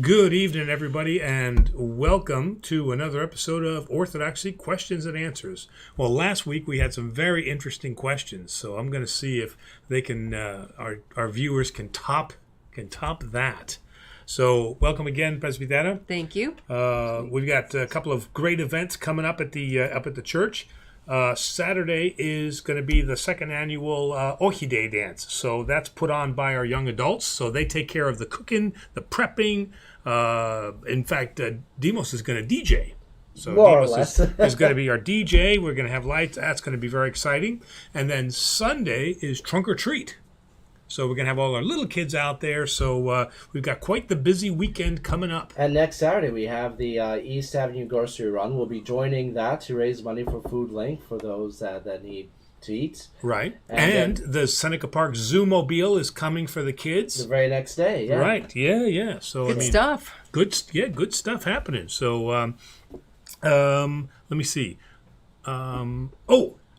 Good evening, everybody, and welcome to another episode of Orthodoxy Questions and Answers. Well, last week we had some very interesting questions, so I'm going to see if they can, our viewers can top that. So, welcome again, Presbytera. Thank you. We've got a couple of great events coming up at the church. Saturday is going to be the second annual Orchidea dance. So that's put on by our young adults. So they take care of the cooking, the prepping. In fact, Demos is going to DJ. So More Demos or less. is going to be our DJ. We're going to have lights. That's going to be very exciting. And then Sunday is Trunk or Treat. So we're going to have all our little kids out there. So we've got quite the busy weekend coming up. And next Saturday we have the East Avenue Grocery Run. We'll be joining that to raise money for Food Link for those that need to eat. Right. And the Seneca Park Zoomobile is coming for the kids. The very next day, yeah. Right. Yeah. So Good stuff. Good stuff happening. So let me see. I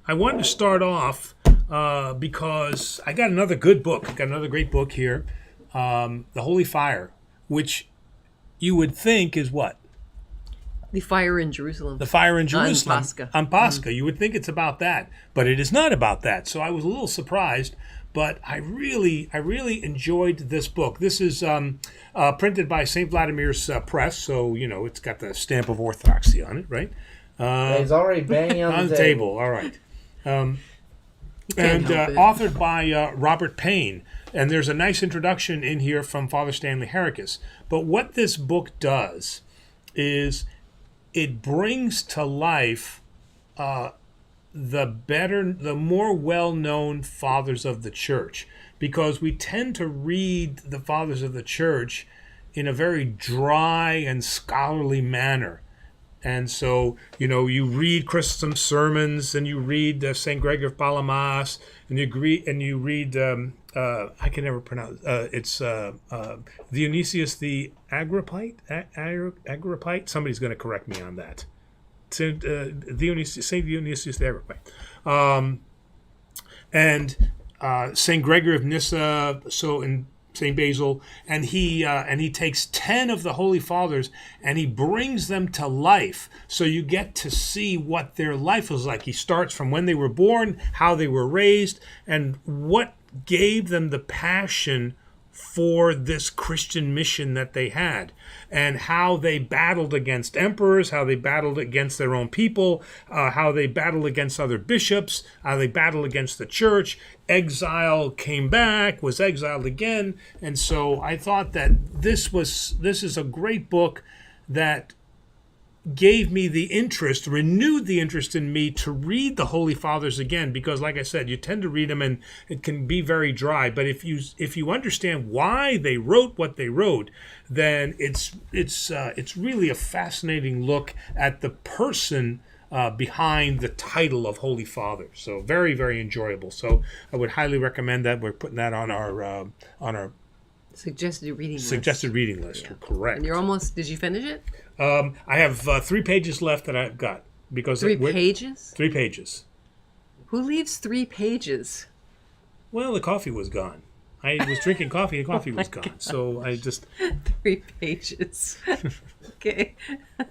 wanted to start off because I got another good book. I got another great book here, The Holy Fire, which you would think is what? The fire in Jerusalem. The fire in Jerusalem. On Pascha. You would think it's about that, but it is not about that. So I was a little surprised, but I really enjoyed this book. This is printed by St. Vladimir's Press, so, it's got the stamp of Orthodoxy on it, right? He's already banging on the table. All right. And authored by Robert Payne. And there's a nice introduction in here from Father Stanley Heracus. But what this book does is it brings to life the more well-known fathers of the church, because we tend to read the fathers of the church in a very dry and scholarly manner. And so, you read Chrysostom's sermons, and you read St. Gregory of Palamas, and you read I can never pronounce it's Dionysius the Agrippite. Agrippite. Somebody's going to correct me on that. Saint Dionysius the Agrippite, and St. Gregory of Nyssa. So in St. Basil, and he takes 10 of the Holy Fathers and he brings them to life, so you get to see what their life was like. He starts from when they were born, how they were raised, and what gave them the passion for this Christian mission that they had, and how they battled against emperors, how they battled against their own people, how they battled against other bishops, how they battled against the church. Exile, came back, was exiled again. And so I thought that this is a great book that gave me the interest, renewed the interest in me to read the Holy Fathers again, because like I said, you tend to read them and it can be very dry. But if you understand why they wrote what they wrote, then it's really a fascinating look at the person behind the title of Holy Father. So very, very enjoyable. So I would highly recommend that. We're putting that on our Suggested reading list. Yeah. Correct. And you're almost, did you finish it? I have 3 pages left that I've got. Because 3 pages? 3 pages. Who leaves 3 pages? Well, the coffee was gone. I was drinking coffee and coffee was gone. So I just... 3 pages. Okay.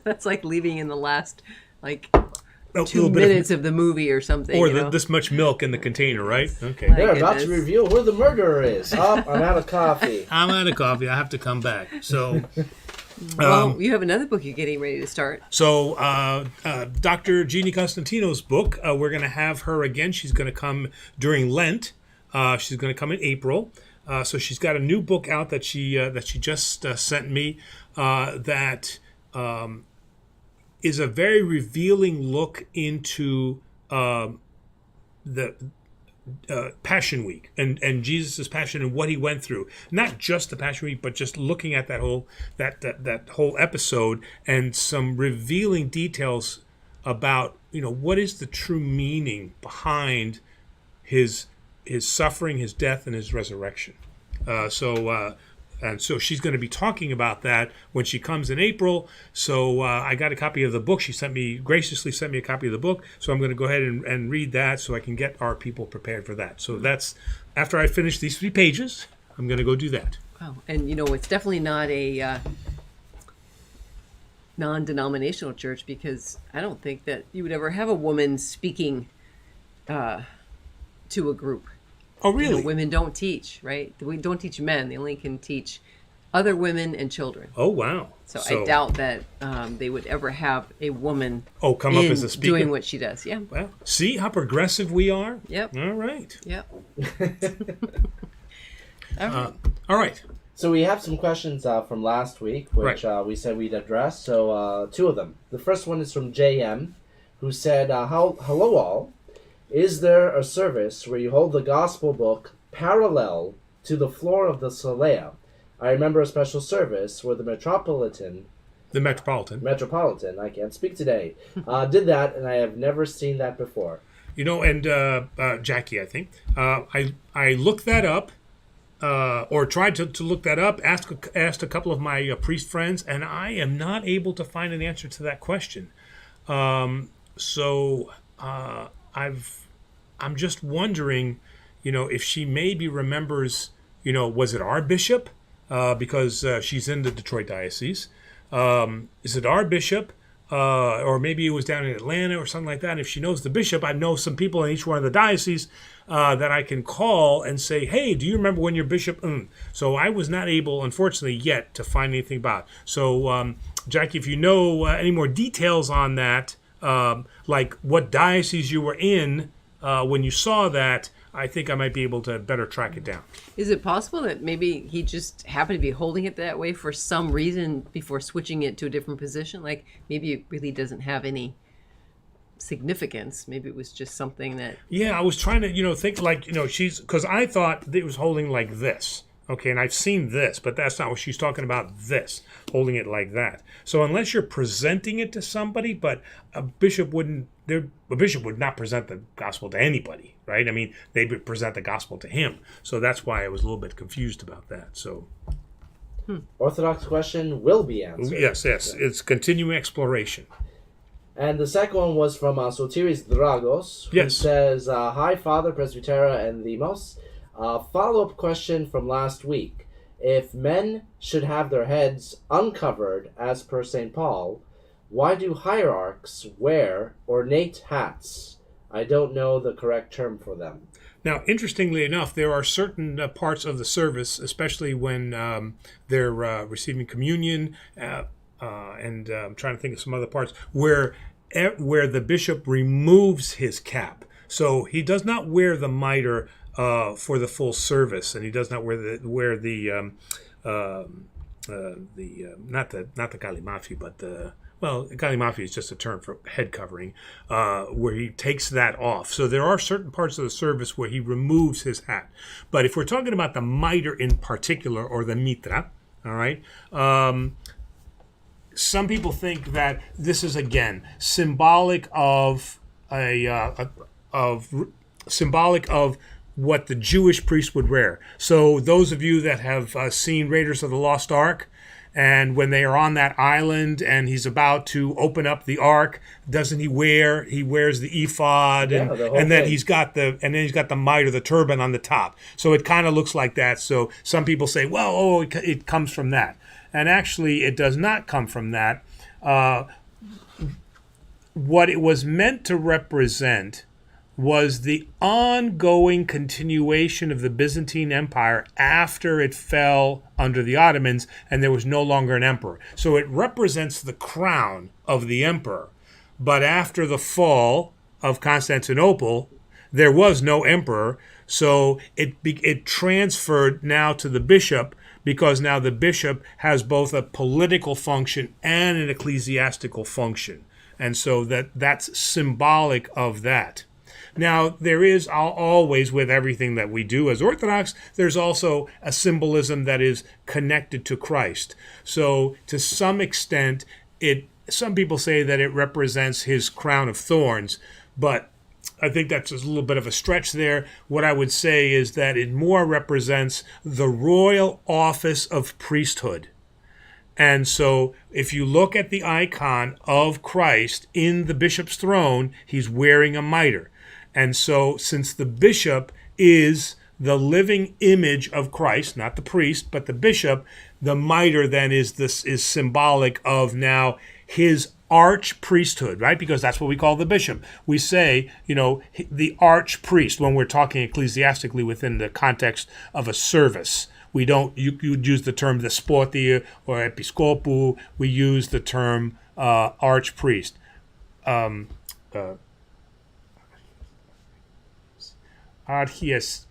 That's like leaving in the last, 2 minutes of the movie or something. Or this much milk in the container, right? Okay. They're about to reveal where the murderer is. I'm out of coffee. I'm out of coffee. I have to come back. So... Well, you have another book you're getting ready to start. So, Dr. Jeannie Costantino's book, we're going to have her again. She's going to come during Lent. She's going to come in April. So she's got a new book out that she just sent me that is a very revealing look into the Passion Week and Jesus' passion and what he went through. Not just the Passion Week, but just looking at that whole episode and some revealing details about what is the true meaning behind his suffering, his death, and his resurrection. And so she's going to be talking about that when she comes in April. So I got a copy of the book. She graciously sent me a copy of the book. So I'm going to go ahead and read that so I can get our people prepared for that. So that's, after I finish these 3 pages, I'm going to go do that. Wow. And, it's definitely not a non-denominational church, because I don't think that you would ever have a woman speaking to a group. Oh, really? You know, women don't teach, right? We don't teach men. They only can teach other women and children. Oh, wow. So I doubt that they would ever have a woman come up as a speaker doing what she does. Yeah. Well, see how progressive we are? Yep. All right. Yep. All right. So we have some questions from last week, which we said we'd address. So 2 of them. The first one is from JM, who said, hello all. Is there a service where you hold the gospel book parallel to the floor of the solea? I remember a special service where the Metropolitan, I can't speak today, did that, and I have never seen that before. You know, and Jackie, I think, I looked that up, or tried to look that up, asked a couple of my priest friends, and I am not able to find an answer to that question. I'm just wondering, you know, if she maybe remembers, you know, was it our bishop? Because she's in the Detroit diocese. Is it our bishop? Or maybe it was down in Atlanta or something like that. And if she knows the bishop, I know some people in each one of the dioceses that I can call and say, hey, do you remember when your bishop? So I was not able, unfortunately, yet to find anything about it. So, Jackie, if you know any more details on that, like what diocese you were in when you saw that, I think I might be able to better track it down. Is it possible that maybe he just happened to be holding it that way for some reason before switching it to a different position? Like maybe it really doesn't have any significance. Maybe it was just something that... Yeah, I was trying to, you know, think like, you know, because I thought it was holding like this. Okay, and I've seen this, but that's not what she's talking about, this, holding it like that. So unless you're presenting it to somebody, but a bishop would not present the gospel to anybody, right? I mean, they would present the gospel to him. So that's why I was a little bit confused about that. So, Orthodox question will be answered. Yes. It's continuing exploration. And the second one was from Sotiris Dragos, who says, hi, Father, Presbytera, and Demos. Follow-up question from last week. If men should have their heads uncovered, as per St. Paul, why do hierarchs wear ornate hats? I don't know the correct term for them. Now, interestingly enough, there are certain parts of the service, especially when they're receiving communion, and I'm trying to think of some other parts, where the bishop removes his cap. So he does not wear the mitre for the full service, and he does not wear the not the galimafi, but the galimafi is just a term for head covering, where he takes that off. So there are certain parts of the service where he removes his hat. But if we're talking about the mitre in particular, or the mitra, all right, some people think that this is again symbolic of what the Jewish priest would wear. So those of you that have seen Raiders of the Lost Ark, and when they are on that island and he's about to open up the ark, doesn't he wears the ephod, and then he's got the mitre, the turban on the top. So it kind of looks like that. So some people say, well, it comes from that. And actually it does not come from that. What it was meant to represent was the ongoing continuation of the Byzantine Empire after it fell under the Ottomans and there was no longer an emperor. So it represents the crown of the emperor. But after the fall of Constantinople, there was no emperor, so it transferred now to the bishop, because now the bishop has both a political function and an ecclesiastical function. And so that's symbolic of that. Now, there is always, with everything that we do as Orthodox, there's also a symbolism that is connected to Christ. So to some extent, some people say that it represents his crown of thorns, but I think that's a little bit of a stretch there. What I would say is that it more represents the royal office of priesthood. And so if you look at the icon of Christ in the bishop's throne, he's wearing a mitre. And so since the bishop is the living image of Christ, not the priest, but the bishop, the mitre then is symbolic of now his arch priesthood, right? Because that's what we call the bishop. We say, the arch priest when we're talking ecclesiastically within the context of a service. We don't, you'd use the term despoti or episcopu. We use the term arch priest. Archies.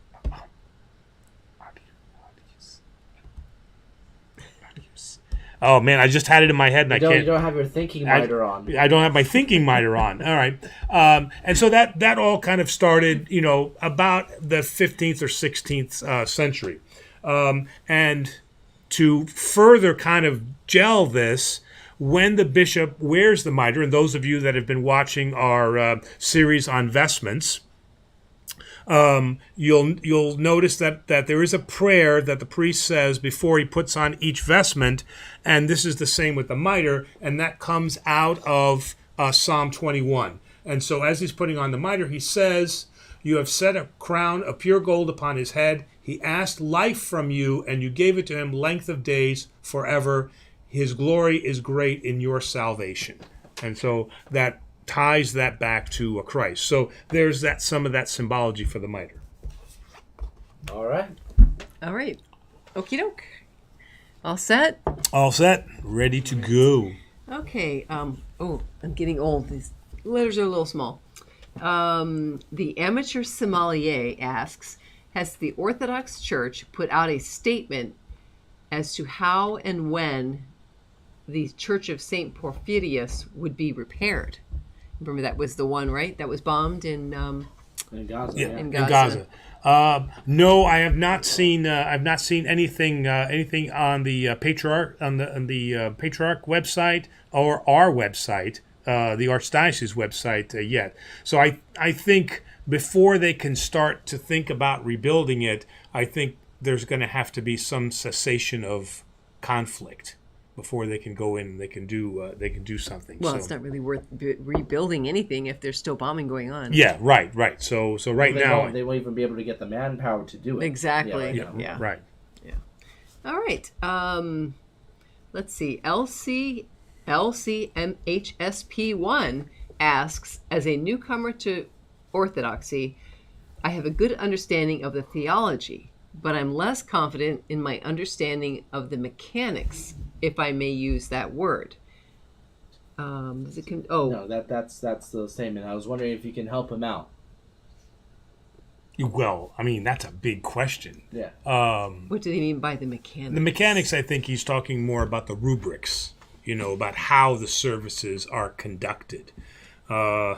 Oh man, I just had it in my head and I can't. You don't have your thinking miter on. I don't have my thinking miter on. All right, and so that all kind of started, about the 15th or 16th century, and to further kind of gel this, when the bishop wears the mitre, and those of you that have been watching our series on vestments, you'll notice that there is a prayer that the priest says before he puts on each vestment, and this is the same with the mitre, and that comes out of Psalm 21. And so as he's putting on the mitre, he says, "You have set a crown of pure gold upon his head. He asked life from you, and you gave it to him length of days forever. His glory is great in your salvation." And so that ties that back to Christ. So there's some of that symbology for the mitre. All right. Okie doke. All set? All set. Ready to go. Okay. I'm getting old. These letters are a little small. The amateur sommelier asks, has the Orthodox Church put out a statement as to how and when the Church of St. Porphyrius would be repaired? Remember that was the one, right? That was bombed in Gaza. Yeah, in Gaza. No, I have not seen. I've not seen anything on the patriarch on the patriarch website or our website, the Archdiocese website yet. So I think before they can start to think about rebuilding it, I think there's going to have to be some cessation of conflict before they can go in and they can do something. Well, it's not really worth rebuilding anything if there's still bombing going on. Yeah, right. So right now they won't even be able to get the manpower to do it. Exactly. Yeah. Right. Yeah. All right. Let's see. LCMHSP1 asks, as a newcomer to Orthodoxy, I have a good understanding of the theology, but I'm less confident in my understanding of the mechanics, if I may use that word. No, that's the statement. I was wondering if you can help him out. Well, I mean, that's a big question. Yeah. What do they mean by the mechanics? The mechanics, I think he's talking more about the rubrics, about how the services are conducted. I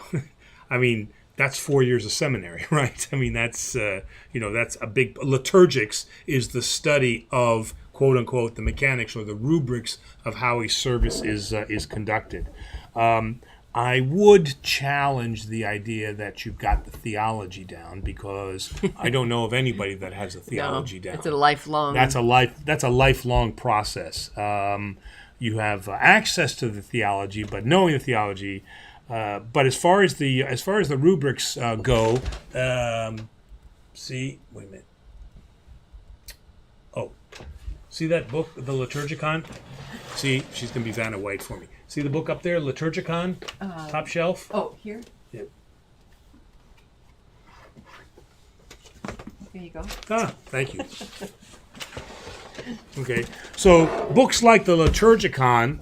mean, that's 4 years of seminary, right? I mean, that's that's a big. Liturgics is the study of, quote unquote, the mechanics or the rubrics of how a service is conducted. I would challenge the idea that you've got the theology down, because I don't know of anybody that has the theology down. It's a lifelong. That's a lifelong process. You have access to the theology, but knowing the theology. But as far as the rubrics go, wait a minute. Oh, see that book, the Liturgicon? See, she's gonna be Vanna White for me. See the book up there, Liturgicon, top shelf. Oh, here. Yeah. There you go. Thank you. Okay, so books like the Liturgicon,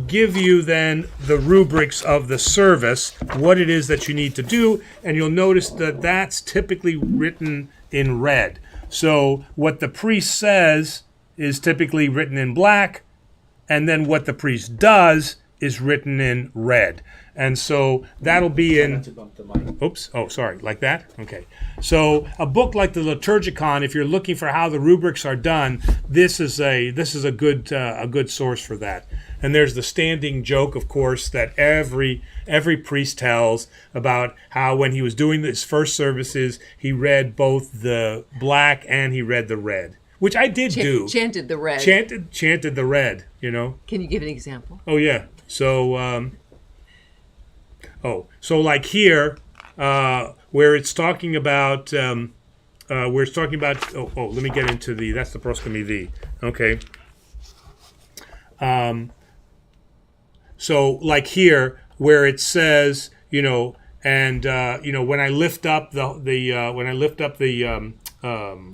give you then the rubrics of the service, what it is that you need to do, and you'll notice that that's typically written in red. So what the priest says is typically written in black, and then what the priest does is written in red. And so that'll be in... Oops. Oh, sorry. Like that? Okay. So a book like the Liturgicon, if you're looking for how the rubrics are done, this is a good source for that. And there's the standing joke, of course, that every priest tells about how when he was doing his first services, he read both the black and he read the red, which I did do. Chanted the red. Chanted the red, Can you give an example? Oh, yeah. So, so like here, where it's talking about, let me get into that's the proskomy V. Okay. So like here where it says, and when I lift up the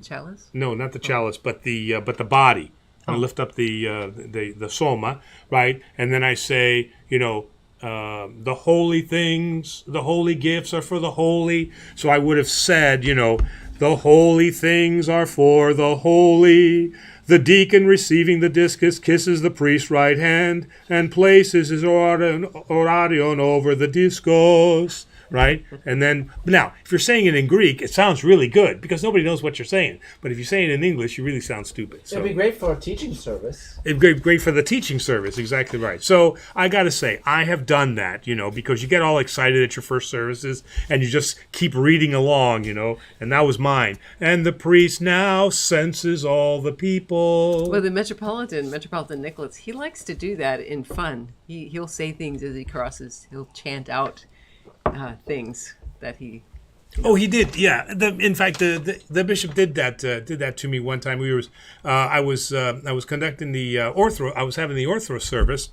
Chalice? no, not the chalice, but the body. I lift up the soma, right? And then I say, the holy things, the holy gifts are for the holy. So I would have said, the holy things are for the holy. The deacon receiving the discus kisses the priest's right hand and places his orarion over the discos, right? And then, now, if you're saying it in Greek, it sounds really good because nobody knows what you're saying. But if you say it in English, you really sound stupid. So it'd be great for a teaching service. It'd be great for the teaching service, exactly right. So I got to say, I have done that, because you get all excited at your first services and you just keep reading along, and that was mine. And the priest now senses all the people. Well, the Metropolitan Nicholas, he likes to do that in fun. He'll say things as he crosses. He'll chant out things that he. Oh, he did. Yeah. In fact, the bishop did that to me one time. I was conducting the I was having the ortho service,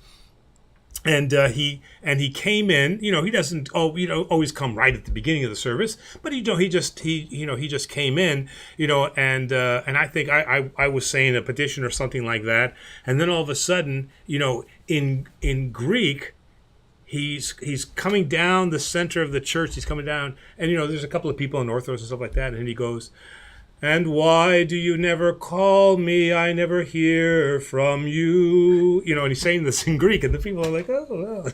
and he came in. He doesn't always come right at the beginning of the service, but he just came in. And I think I was saying a petition or something like that, and then all of a sudden, in Greek. He's coming down the center of the church. He's coming down, and there's a couple of people in Orthodox and stuff like that. And he goes, "And why do you never call me? I never hear from you." And he's saying this in Greek, and the people are like, "Oh, well."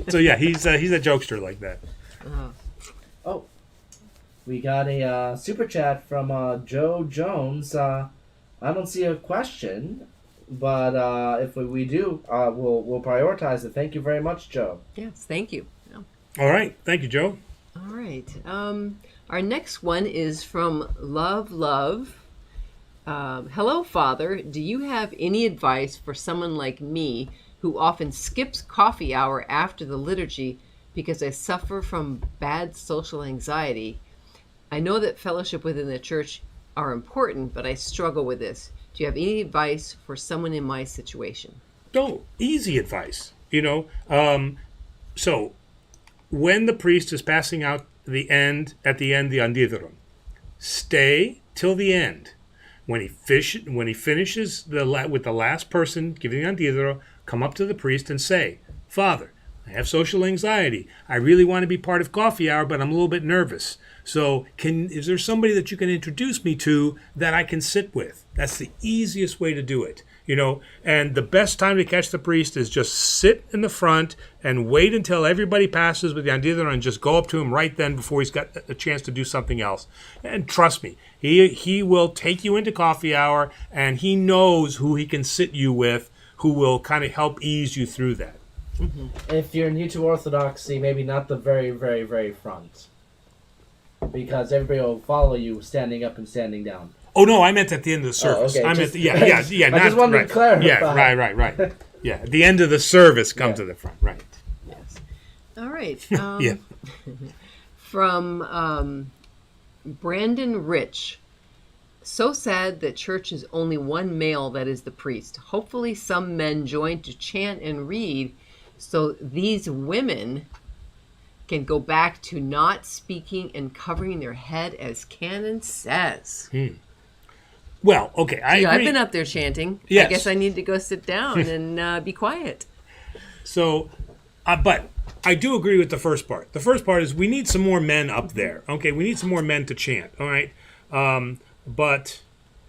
So yeah, he's a jokester like that. Oh, we got a super chat from Joe Jones. I don't see a question. But if we do, we'll prioritize it. Thank you very much, Joe. Yes, thank you. Yeah. All right. Thank you, Joe. All right. Our next one is from Love. Hello, Father. Do you have any advice for someone like me who often skips coffee hour after the liturgy because I suffer from bad social anxiety? I know that fellowship within the church are important, but I struggle with this. Do you have any advice for someone in my situation? No, easy advice. So when the priest is passing out at the end the anditheron, stay till the end. When he finishes with the last person giving the anditheron, come up to the priest and say, "Father, I have social anxiety. I really want to be part of coffee hour, but I'm a little bit nervous. So is there somebody that you can introduce me to that I can sit with?" That's the easiest way to do it, And the best time to catch the priest is just sit in the front and wait until everybody passes with the anditheron and just go up to him right then before he's got a chance to do something else. And trust me, he will take you into coffee hour, and he knows who he can sit you with, who will kind of help ease you through that. Mm-hmm. If you're new to Orthodoxy, maybe not the very, very, very front. Because everybody will follow you standing up and standing down. Oh no, I meant at the end of the service. Okay. I just wanted to clarify. Yeah, right. Yeah, at the end of the service, come to the front, right? Yes. All right. Yeah. From Brandon Rich. So sad that church is only one male that is the priest. Hopefully some men join to chant and read so these women can go back to not speaking and covering their head as canon says. Well, okay, I agree. I've been up there chanting. Yes. I guess I need to go sit down and be quiet. So, but I do agree with the first part. The first part is we need some more men up there. Okay, we need some more men to chant. All right, but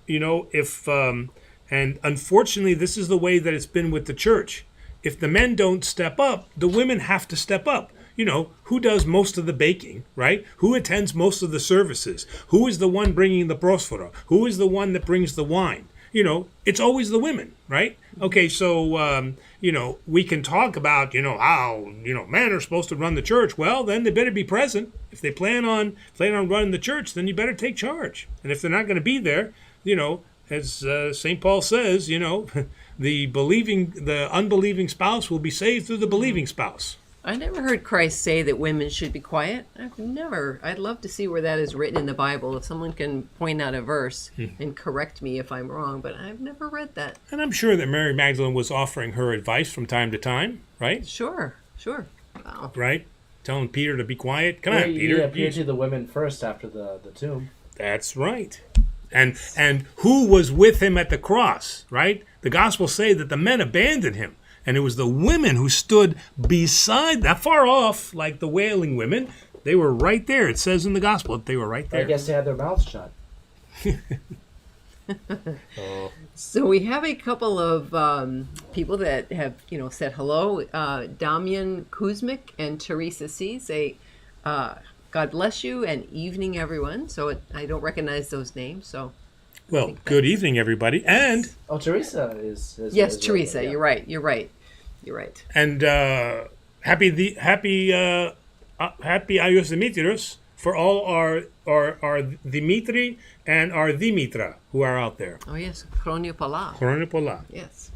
if and unfortunately, this is the way that it's been with the church. If the men don't step up, the women have to step up. Who does most of the baking, right? Who attends most of the services? Who is the one bringing the prosphora? Who is the one that brings the wine? It's always the women, right? Okay, so, we can talk about, how, men are supposed to run the church. Well, then they better be present. If they plan on running the church, then you better take charge. And if they're not going to be there, as St. Paul says, the unbelieving spouse will be saved through the believing spouse. I never heard Christ say that women should be quiet. I'd love to see where that is written in the Bible. If someone can point out a verse and correct me if I'm wrong, but I've never read that. And I'm sure that Mary Magdalene was offering her advice from time to time, right? Sure. Wow. Right? Telling Peter to be quiet. Come on, Peter. He appeared to the women first after the tomb. That's right. And who was with him at the cross, right? The Gospels say that the men abandoned him. And it was the women who stood beside, not far off, like the wailing women. They were right there. It says in the Gospel that they were right there. I guess they had their mouths shut. So we have a couple of people that have, said hello. Damian Kuzmik and Teresa C. say, God bless you and evening, everyone. So I don't recognize those names. So, well, good evening, everyty. And Teresa is yes, is Teresa. right, yeah. You're right. And happy Ayos Demetrius for all our Dimitri and our Dimitra who are out there. Oh yes, Chronia Pala. Chronia Pala. Yes.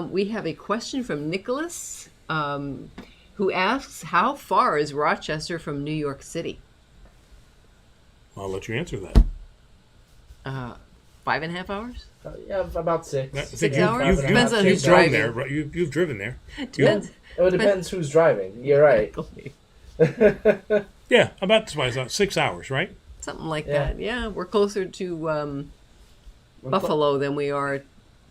We have a question from Nicholas, who asks, "How far is Rochester from New York City?" I'll let you answer that. 5.5 hours? Yeah, about 6. 6 hours? Depends on who's You've driven driving. there. You've driven there. Depends. It depends who's driving. You're right. Yeah, about 6 hours, right? Something like Yeah. that. Yeah, we're closer to Buffalo than we are.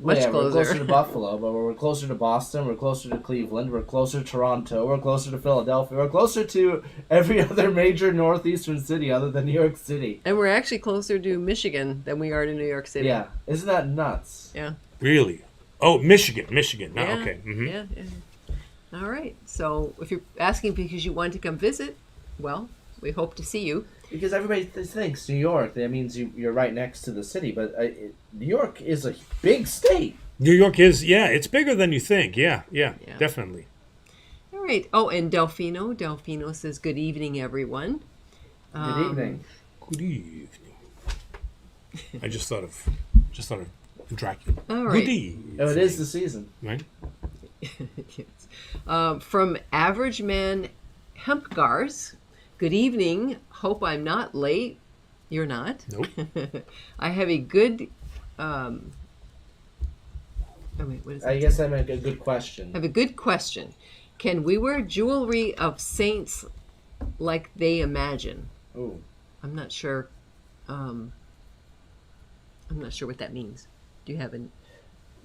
Much We're closer. closer to Buffalo, but we're closer to Boston, we're closer to Cleveland, we're closer to Toronto, we're closer to Philadelphia, we're closer to every other major northeastern city other than New York City. And we're actually closer to Michigan than we are to New York City. Yeah, isn't that nuts? Yeah. Really? Oh, Michigan. No, Yeah. okay. Mm-hmm. Yeah. All right. So if you're asking because you want to come visit, well, we hope to see you. Because everybody thinks New York, that means you're right next to the city, but New York is a big state. New York is, it's bigger than you think. Yeah, definitely. All right. Oh, and Delfino says, "Good evening, everyone." Good evening. Good evening. I just thought of Dracula. All right. Good evening. Oh, it is the season. Right? Yes. From Average Man Hemp Gars, "Good evening. Hope I'm not late." You're not. Nope. I have a good. Oh wait, what is that? I guess I meant a good question. I have a good question. Can we wear jewelry of saints like they imagine? Ooh. I'm not sure. I'm not sure what that means. Do you have an?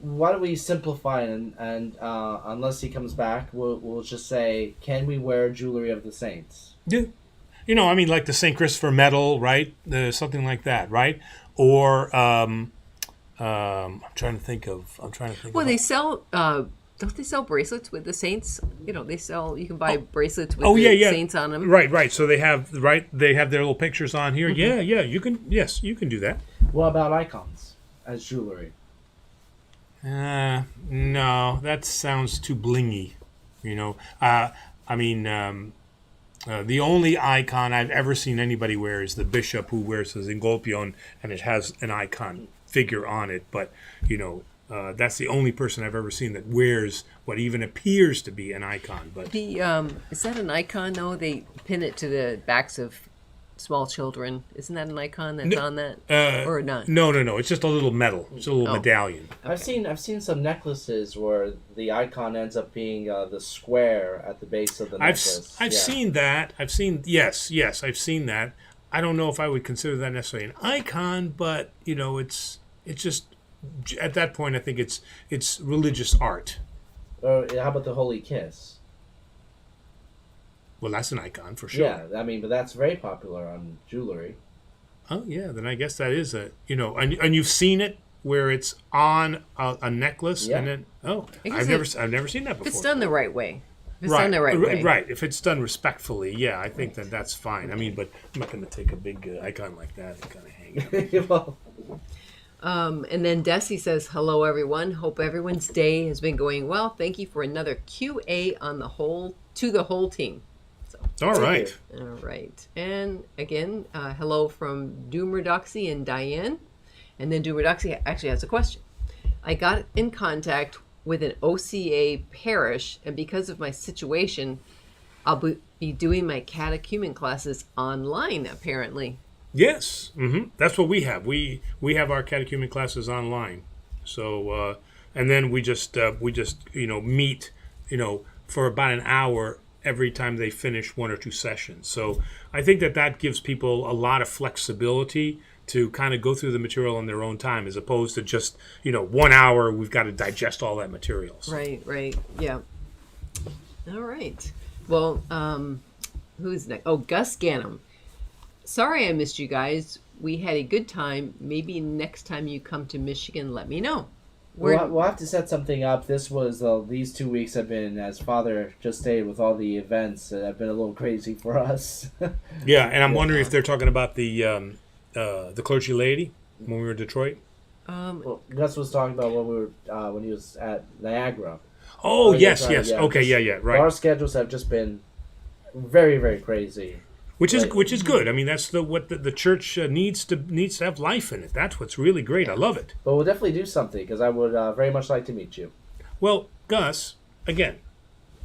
Why don't we simplify it and unless he comes back, we'll just say, can we wear jewelry of the saints? Yeah. Like the St. Christopher medal, right? Something like that, right? Or I'm trying to think of. Well, they sell. Don't they sell bracelets with the saints? They sell. You can buy bracelets with saints on them. Right. So they have their little pictures on here. Mm-hmm. Yeah. You can. Yes, you can do that. What about icons as jewelry? No, that sounds too blingy. The only icon I've ever seen anybody wear is the bishop who wears his Engolpion, and it has an icon figure on it. But, that's the only person I've ever seen that wears what even appears to be an icon. But is that an icon, though? They pin it to the backs of small children. Isn't that an icon that's on that? Or not? No. It's just a little medal. It's a little medallion. Okay. I've seen some necklaces where the icon ends up being the square at the base of the necklace. I've seen that. I've seen that. I don't know if I would consider that necessarily an icon, but it's just at that point I think it's religious art. Or how about the Holy Kiss? Well, that's an icon for sure. Yeah, but that's very popular on jewelry. Oh yeah, then I guess that is and you've seen it where it's on a necklace, and then I've never seen that before. If it's done the right way. Right. If it's done respectfully, I think that's fine. But I'm not going to take a big icon like that and kind of hang it. Well, and then Desi says, "Hello, everyone. Hope everyone's day has been going well. Thank you for another QA on the whole team." All right. And again, hello from Orthodoxy and Diane. And then Orthodoxy actually has a question. "I got in contact with an OCA parish, and because of my situation, I'll be doing my catechumen classes online, apparently. Yes, that's what we have. We have our catechumen classes online. So and then we just meet for about an hour every time they finish one or two sessions. So I think that gives people a lot of flexibility to kind of go through the material on their own time, as opposed to just 1 hour. We've got to digest all that material. So. Right, yeah. All right. Well, who's next? Oh, Gus Gannum. Sorry I missed you guys. We had a good time. Maybe next time you come to Michigan, let me know. We'll have to set something up. This was these 2 weeks have been, as Father just stated, with all the events that have been a little crazy for us. Yeah, and I'm wondering if they're talking about the clergy lady when we were in Detroit. Well, Gus was talking about when he was at Niagara. Oh, yes. Okay, yeah, right. Our schedules have just been very, very crazy. Which is good. I mean, that's what the church needs to have life in it. That's what's really great. I love it. But we'll definitely do something, because I would very much like to meet you. Well, Gus, again,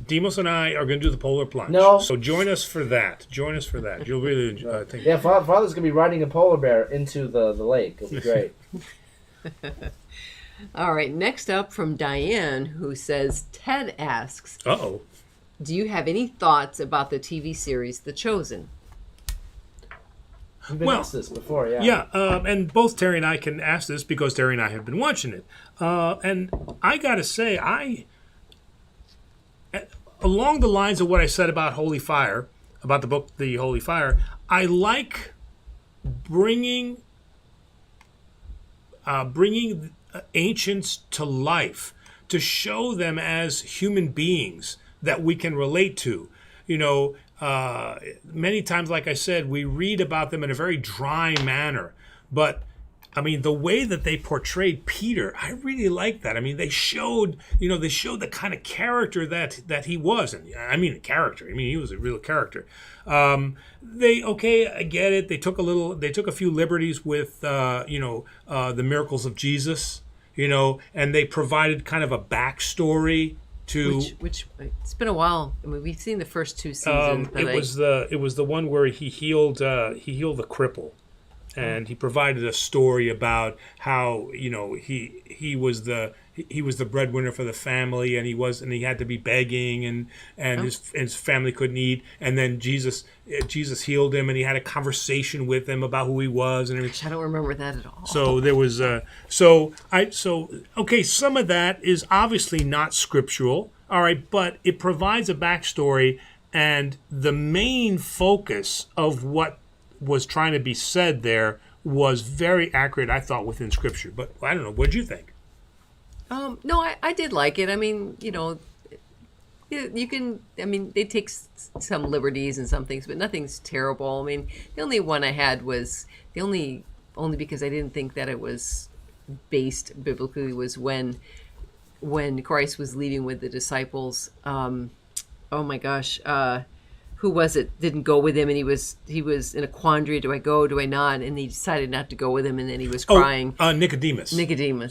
Demos and I are going to do the polar plunge. No. So join us for that. You'll really enjoy. Think. Yeah, Father's going to be riding a polar bear into the lake. It'll be great. All right. Next up from Diane, who says, Ted asks, Uh-oh. Do you have any thoughts about the TV series The Chosen? We've been asked this before, yeah. Yeah, and both Terry and I can ask this because Terry and I have been watching it. And I got to say, along the lines of what I said about Holy Fire, about the book The Holy Fire, I like bringing ancients to life, to show them as human beings that we can relate to. Many times, like I said, we read about them in a very dry manner. But, I mean, the way that they portrayed Peter, I really like that. I mean, they showed the kind of character that he was. And I mean, he was a real character. I get it. They took a few liberties with, the miracles of Jesus, and they provided kind of a backstory which it's been a while. I mean, we've seen the first two seasons. It was the one where he healed the cripple, and he provided a story about how he was the breadwinner for the family, and he had to be begging, and his family couldn't eat, and then Jesus healed him, and he had a conversation with him about who he was and everything. I don't remember that at all. So there was some of that is obviously not scriptural, all right, but it provides a backstory, and the main focus of what was trying to be said there was very accurate, I thought, within Scripture. But I don't know. What did you think? No, I did like it. I mean, you can. I mean, they take some liberties and some things, but nothing's terrible. I mean, the only one I had was only because I didn't think that it was based biblically was when Christ was leaving with the disciples. Oh my gosh. Who was it? Didn't go with him, and he was in a quandary. Do I go? Do I not? And he decided not to go with him, and then he was crying. Nicodemus.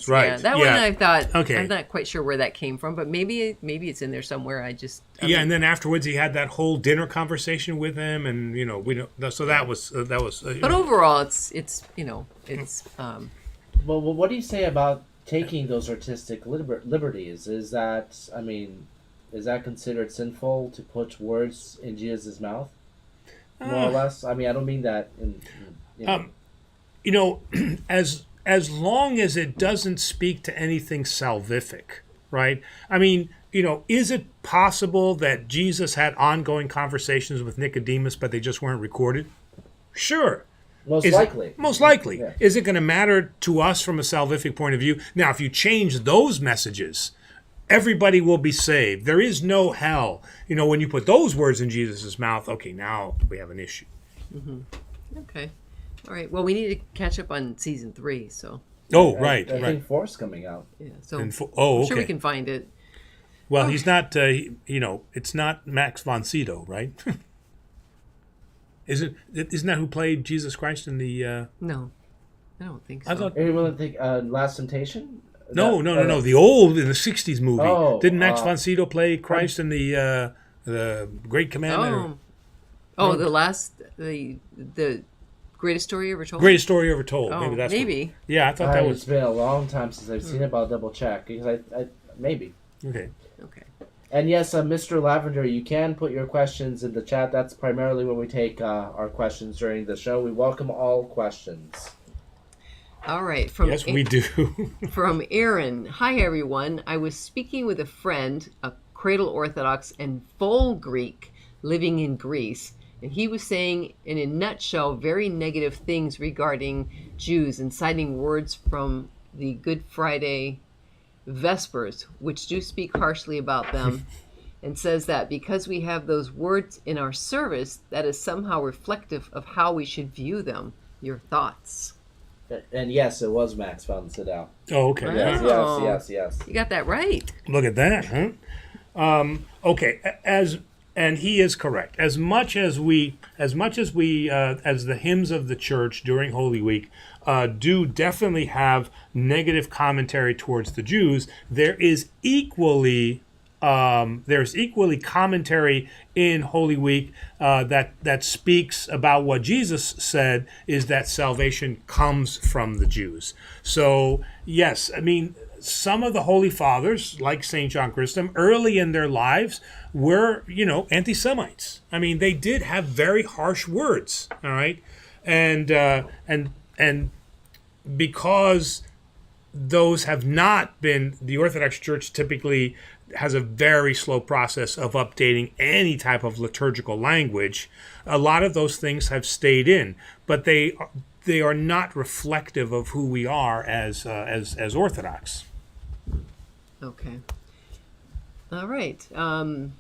Right. Yeah. That one I thought. Okay. I'm not quite sure where that came from, but maybe it's in there somewhere. I mean, and then afterwards he had that whole dinner conversation with him, and we don't. So that was. But overall, it's. Well, what do you say about taking those artistic liberties? Is that considered sinful to put words in Jesus' mouth? More or less? I mean, I don't mean that as long as it doesn't speak to anything salvific, right? I mean, is it possible that Jesus had ongoing conversations with Nicodemus, but they just weren't recorded? Sure. Most likely. Yeah. Is it going to matter to us from a salvific point of view? Now, if you change those messages, everybody will be saved. There is no hell. When you put those words in Jesus' mouth, okay, now we have an issue. Mm-hmm. Okay. All right. Well, we need to catch up on season 3, so. Oh, right. I think 4's coming out. Yeah. So I'm sure we can find it. Well, he's not, it's not Max von Sydow, right? Isn't that who played Jesus Christ in the... No, I don't think so. Anyone think Last Temptation? No. The old in the '60s movie. Oh, Didn't Max von Sydow play Christ in the Great Commandment? The greatest story ever told. Greatest story ever told. Oh, maybe that's maybe. Yeah, I thought that was. It's been a long time since I've seen it, but I'll double check because I maybe. Okay. And yes, Mr. Lavender, you can put your questions in the chat. That's primarily when we take our questions during the show. We welcome all questions. All right. Yes, we do. From Aaron. Hi, everyone. I was speaking with a friend, a Cradle Orthodox and full Greek, living in Greece, and he was saying, in a nutshell, very negative things regarding Jews and citing words from the Good Friday Vespers, which do speak harshly about them, and says that because we have those words in our service, that is somehow reflective of how we should view them. Your thoughts? And yes, it was Max von Sydow. Oh, okay. Yes. You got that right. Look at that, huh? Okay, and he is correct. As the hymns of the church during Holy Week do definitely have negative commentary towards the Jews, there's equally commentary in Holy Week that speaks about what Jesus said, is that salvation comes from the Jews. So yes, I mean, some of the Holy Fathers, like St. John Chrysostom, early in their lives were, anti-Semites. I mean, they did have very harsh words, all right? And because those have not been, the Orthodox Church typically has a very slow process of updating any type of liturgical language. A lot of those things have stayed in, but they are not reflective of who we are as Orthodox. Okay. All right. And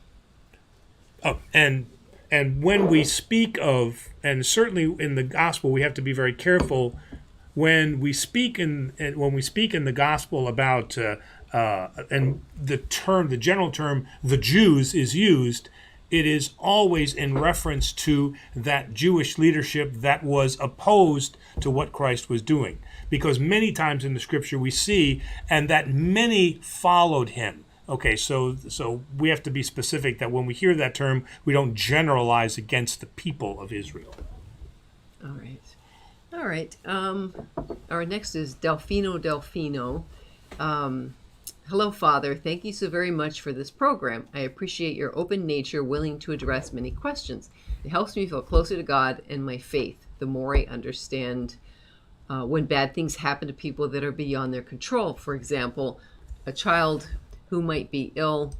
when we speak of, and certainly in the gospel, we have to be very careful when we speak in the gospel about and the general term the Jews is used. It is always in reference to that Jewish leadership that was opposed to what Christ was doing. Because many times in the scripture we see, and that many followed him. Okay, so we have to be specific that when we hear that term, we don't generalize against the people of Israel. All right. Our next is Delfino. Hello, Father. Thank you so very much for this program. I appreciate your open nature, willing to address many questions. It helps me feel closer to God and my faith. The more I understand when bad things happen to people that are beyond their control. For example, a child who might be ill.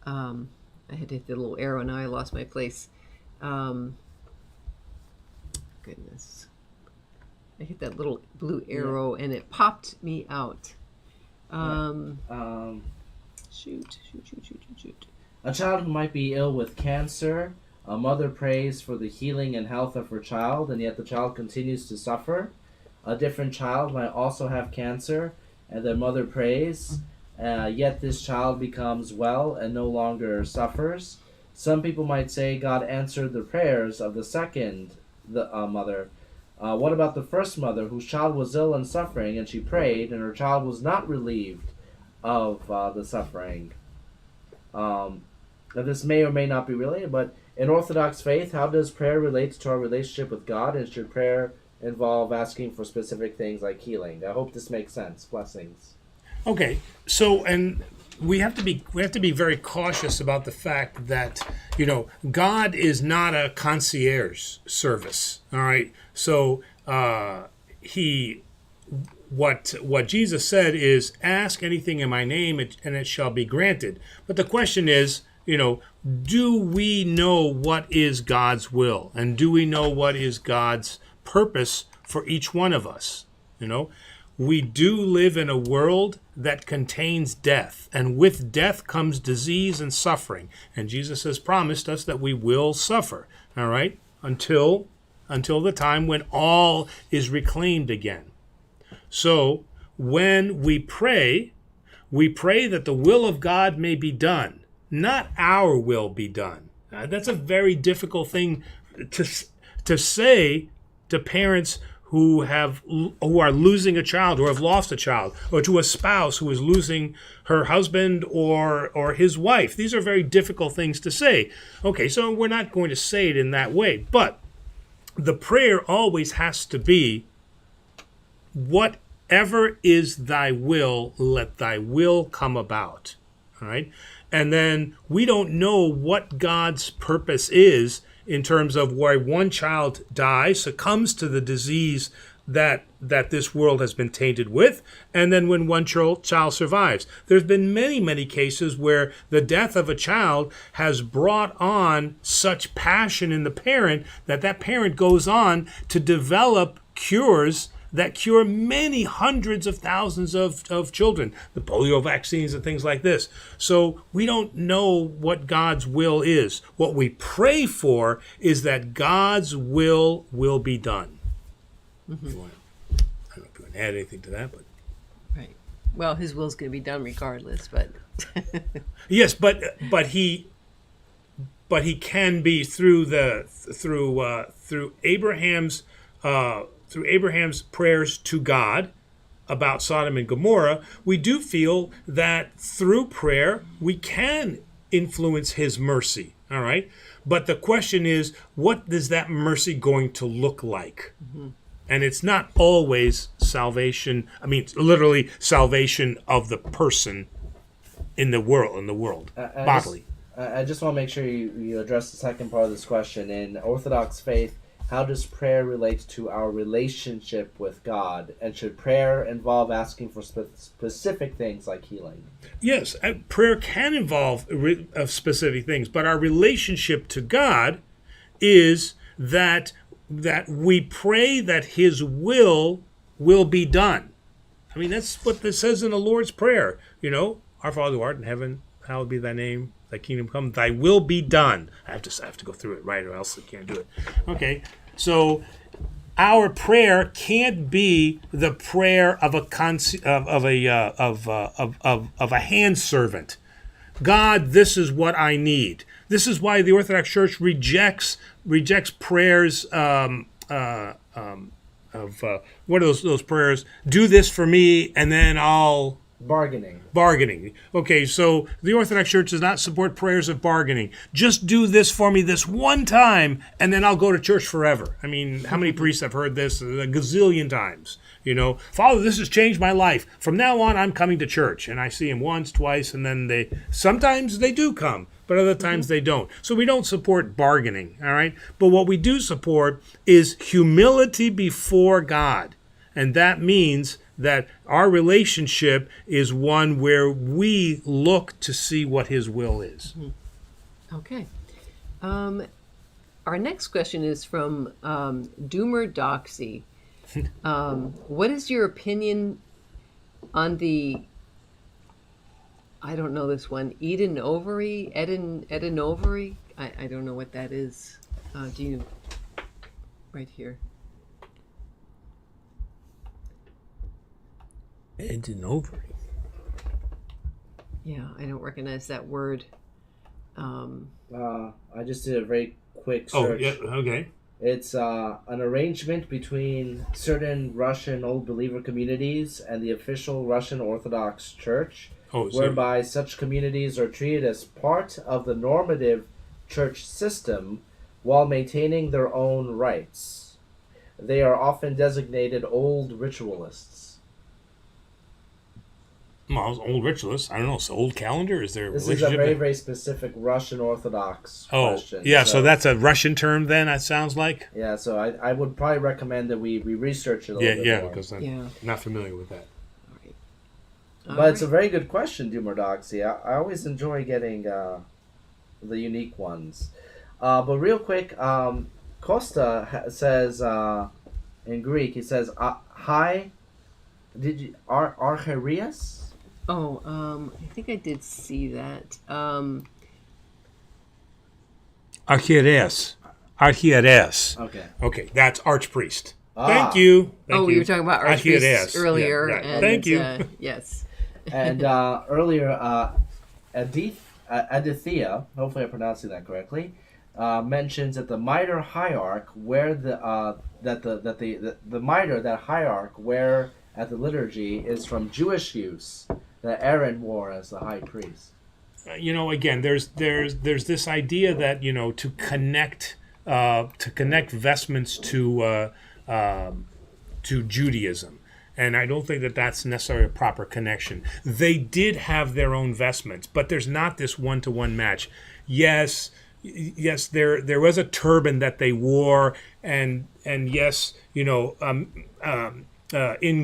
I had to hit the little arrow, now I lost my place. Goodness. I hit that little blue arrow and it popped me out. Shoot. A child who might be ill with cancer. A mother prays for the healing and health of her child, and yet the child continues to suffer. A different child might also have cancer, and their mother prays, yet this child becomes well and no longer suffers. Some people might say God answered the prayers of the second mother. What about the first mother whose child was ill and suffering, and she prayed, and her child was not relieved of the suffering? Now this may or may not be related, but in Orthodox faith, how does prayer relate to our relationship with God, and should prayer involve asking for specific things like healing? I hope this makes sense. Blessings. Okay, so and we have to be very cautious about the fact that God is not a concierge service. All right, so what Jesus said is, ask anything in my name and it shall be granted. But the question is, do we know what is God's will, and do we know what is God's purpose for each one of us? We do live in a world that contains death, and with death comes disease and suffering. And Jesus has promised us that we will suffer, all right, until the time when all is reclaimed again. So when we pray that the will of God may be done, not our will be done. That's a very difficult thing to say to parents who are losing a child or have lost a child, or to a spouse who is losing her husband or his wife. These are very difficult things to say. Okay, so we're not going to say it in that way, but the prayer always has to be, whatever is thy will, let thy will come about. All right? And then we don't know what God's purpose is in terms of why one child dies, succumbs to the disease that this world has been tainted with, and then when one child survives. There's been many, many cases where the death of a child has brought on such passion in the parent that parent goes on to develop cures that cure many hundreds of thousands of children, the polio vaccines and things like this. So we don't know what God's will is. What we pray for is that God's will be done. Mm-hmm. I don't know if you want to add anything to that, but right. Well, His will's going to be done regardless, but yes, but he can be through Abraham's. Through Abraham's prayers to God about Sodom and Gomorrah, we do feel that through prayer we can influence His mercy. All right? But the question is, what is that mercy going to look like? Mm-hmm. And it's not always salvation. I mean, literally salvation of the person in the world, bodily. I just want to make sure you address the second part of this question. In Orthodox faith, how does prayer relate to our relationship with God? And should prayer involve asking for specific things like healing? Yes, prayer can involve specific things, but our relationship to God is that we pray that His will be done. I mean, that's what this says in the Lord's Prayer. You know, our Father who art in heaven, hallowed be thy name. Thy kingdom come, thy will be done. I have to go through it right, or else I can't do it. Okay, so our prayer can't be the prayer of a hand servant. God, this is what I need. This is why the Orthodox Church rejects prayers of what are those prayers? Do this for me, and then I'll. Bargaining. Okay, so the Orthodox Church does not support prayers of bargaining. Just do this for me this one time, and then I'll go to church forever. I mean, how many priests have heard this a gazillion times? You know, Father, this has changed my life. From now on, I'm coming to church. And I see him once, twice, and then sometimes they do come, but other times they don't. So we don't support bargaining, all right? But what we do support is humility before God. And that means that our relationship is one where we look to see what His will is. Okay. Our next question is from Doomer-Doxy. What is your opinion on the, I don't know this one, Eden ovary? I don't know what that is. Do you? Right here. Eden ovary. Yeah, I don't recognize that word. I just did a very quick search. Oh, yeah, okay. It's an arrangement between certain Russian Old Believer communities and the official Russian Orthodox Church, whereby such communities are treated as part of the normative church system while maintaining their own rights. They are often designated Old Ritualists. Well, Old Ritualists. I don't know. So Old Calendar? Is there a This is a very, very specific Russian Orthodox question. Yeah, so that's a Russian term then, it sounds like? Yeah, so I would probably recommend that we research it a little bit more. Yeah, because I'm not familiar with that. But it's a very good question, Doomer-Doxy. I always enjoy getting the unique ones. But real quick, Costa says, in Greek, he says, hi, Archerias? Oh, I think I did see that. Archieres. Okay, that's archpriest. Thank you. We were talking about archpriest earlier. Yeah, right. And thank you. Yes. And earlier, Adithia, hopefully I'm pronouncing that correctly, mentions that the mitre hierarch wear the mitre that hierarch wear at the liturgy is from Jewish use that Aaron wore as the high priest. Again, there's this idea that to connect vestments to Judaism, and I don't think that that's necessarily a proper connection. They did have their own vestments, but there's not this one-to-one match. Yes, there was a turban that they wore, and yes, in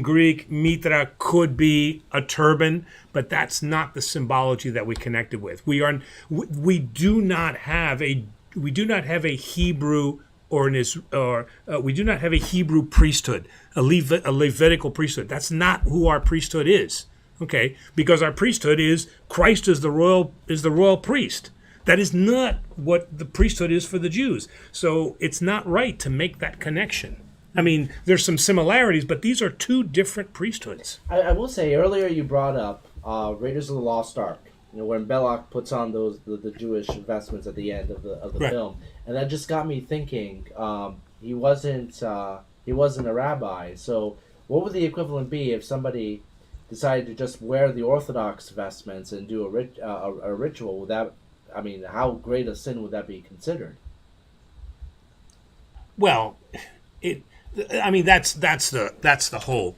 Greek, mitra could be a turban, but that's not the symbology that we connected with. We do not have a Hebrew we do not have a Hebrew priesthood, a Levitical priesthood. That's not who our priesthood is. Okay, because our priesthood is Christ is the royal priest. That is not what the priesthood is for the Jews. So it's not right to make that connection. I mean, there's some similarities, but these are two different priesthoods. I will say, earlier you brought up Raiders of the Lost Ark, when Belloc puts on the Jewish vestments at the end of the Right. film, and that just got me thinking. He wasn't a rabbi, so what would the equivalent be if somebody decided to just wear the Orthodox vestments and do a ritual? Would that, how great a sin would that be considered? Well, that's the whole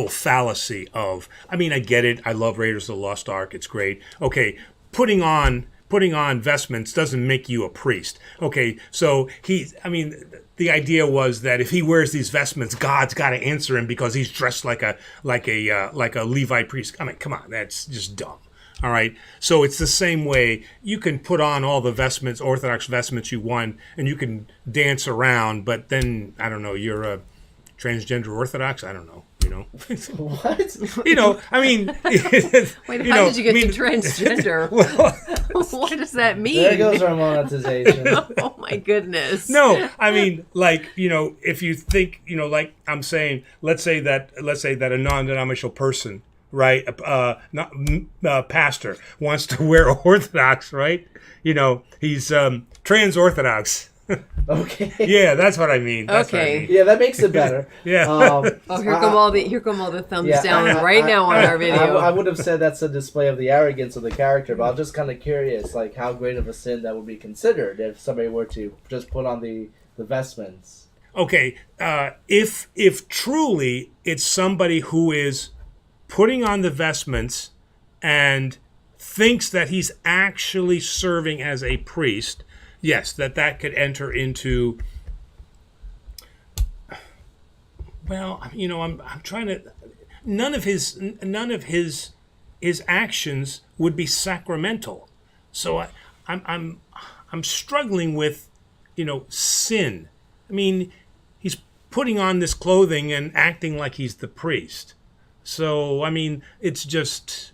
fallacy of. I get it. I love Raiders of the Lost Ark. It's great. Okay, putting on vestments doesn't make you a priest. Okay, so the idea was that if he wears these vestments, God's got to answer him because he's dressed like a Levite priest. Come on, that's just dumb. All right, so it's the same way. You can put on all the vestments, Orthodox vestments you want, and you can dance around, but then, I don't know, you're a transgender Orthodox? I don't know, What? Wait, how did you get to transgender? What does that mean? There goes our monetization. Oh my goodness. No, if you think, like I'm saying, let's say that a non-denominational person, right, pastor wants to wear Orthodox, right? He's trans-Orthodox. Okay. Yeah, that's what I mean. Okay. Yeah, that makes it better. Yeah. Here come all the thumbs down right now on our video. I would have said that's a display of the arrogance of the character, but I'm just kind of curious, like how great of a sin that would be considered if somebody were to just put on the vestments. Okay, if truly it's somebody who is putting on the vestments and thinks that he's actually serving as a priest, yes, that could enter into. Well, I'm trying to. None of his actions would be sacramental, so I'm struggling with, sin. He's putting on this clothing and acting like he's the priest. So, it's just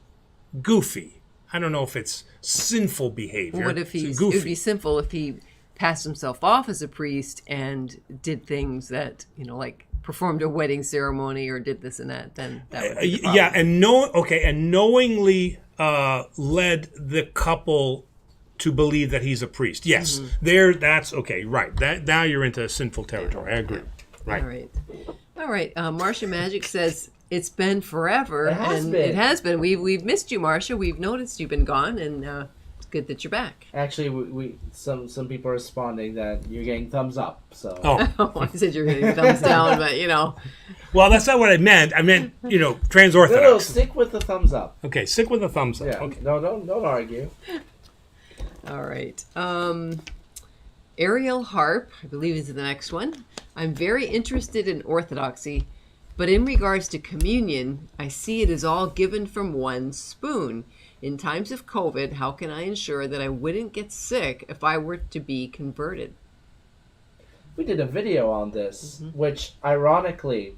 goofy. I don't know if it's sinful behavior. What if it would be sinful if he passed himself off as a priest and did things that, like performed a wedding ceremony or did this and that, then that would be the problem. And knowingly led the couple to believe that he's a priest. Yes, that's okay, right. That now you're into sinful territory. I agree. Right. All right. Marcia Magic says, it's been forever. It has been. We've missed you, Marcia. We've noticed you've been gone, and it's good that you're back. Actually, we some people are responding that you're getting thumbs up. So. Oh, I said you're getting thumbs down, but Well, that's not what I meant. I meant trans-Orthodox. No, stick with the thumbs up. Okay, stick with the thumbs up. Yeah. Okay. No, don't argue. All right. Ariel Harp, I believe is the next one. I'm very interested in Orthodoxy. But in regards to communion, I see it is all given from one spoon. In times of COVID, how can I ensure that I wouldn't get sick if I were to be converted? We did a video on this, which ironically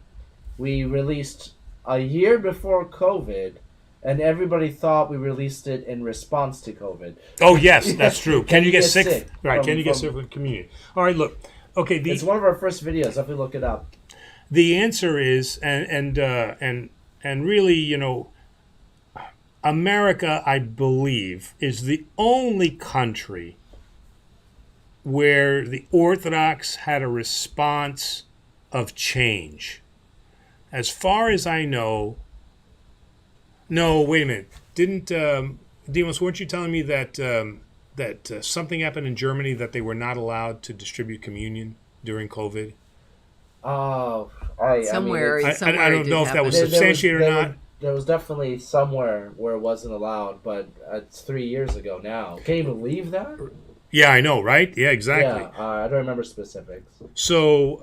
we released a year before COVID, and everybody thought we released it in response to COVID. Oh, yes, that's true. Can you get sick? Right, can you get sick with communion? All right, look. Okay, it's one of our first videos. If we look it up. The answer is, and really, America, I believe, is the only country where the Orthodox had a response of change. As far as I know, no, wait a minute. Didn't Demos, weren't you telling me that something happened in Germany that they were not allowed to distribute communion during COVID? Oh, somewhere. I don't know if that was substantiated or not. There was definitely somewhere where it wasn't allowed, but it's 3 years ago now. Can you believe that? Yeah, I know, right? Yeah, exactly. Yeah, I don't remember specifics. So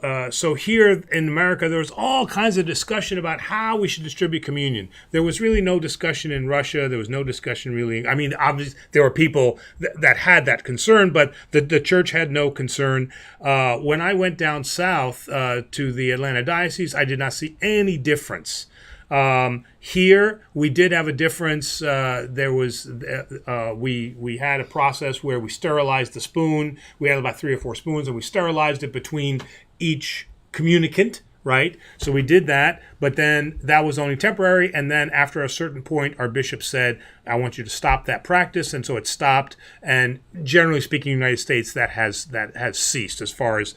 here in America, there was all kinds of discussion about how we should distribute communion. There was really no discussion in Russia. There was no discussion really. I mean, obviously, there were people that had that concern, but the church had no concern. When I went down south to the Atlanta diocese, I did not see any difference. Here we did have a difference. There was we had a process where we sterilized the spoon. We had about 3 or 4 spoons, and we sterilized it between each communicant. Right, so we did that, but then that was only temporary. And then after a certain point, our bishop said, "I want you to stop that practice," and so it stopped. And generally speaking, in the United States, that has ceased as far as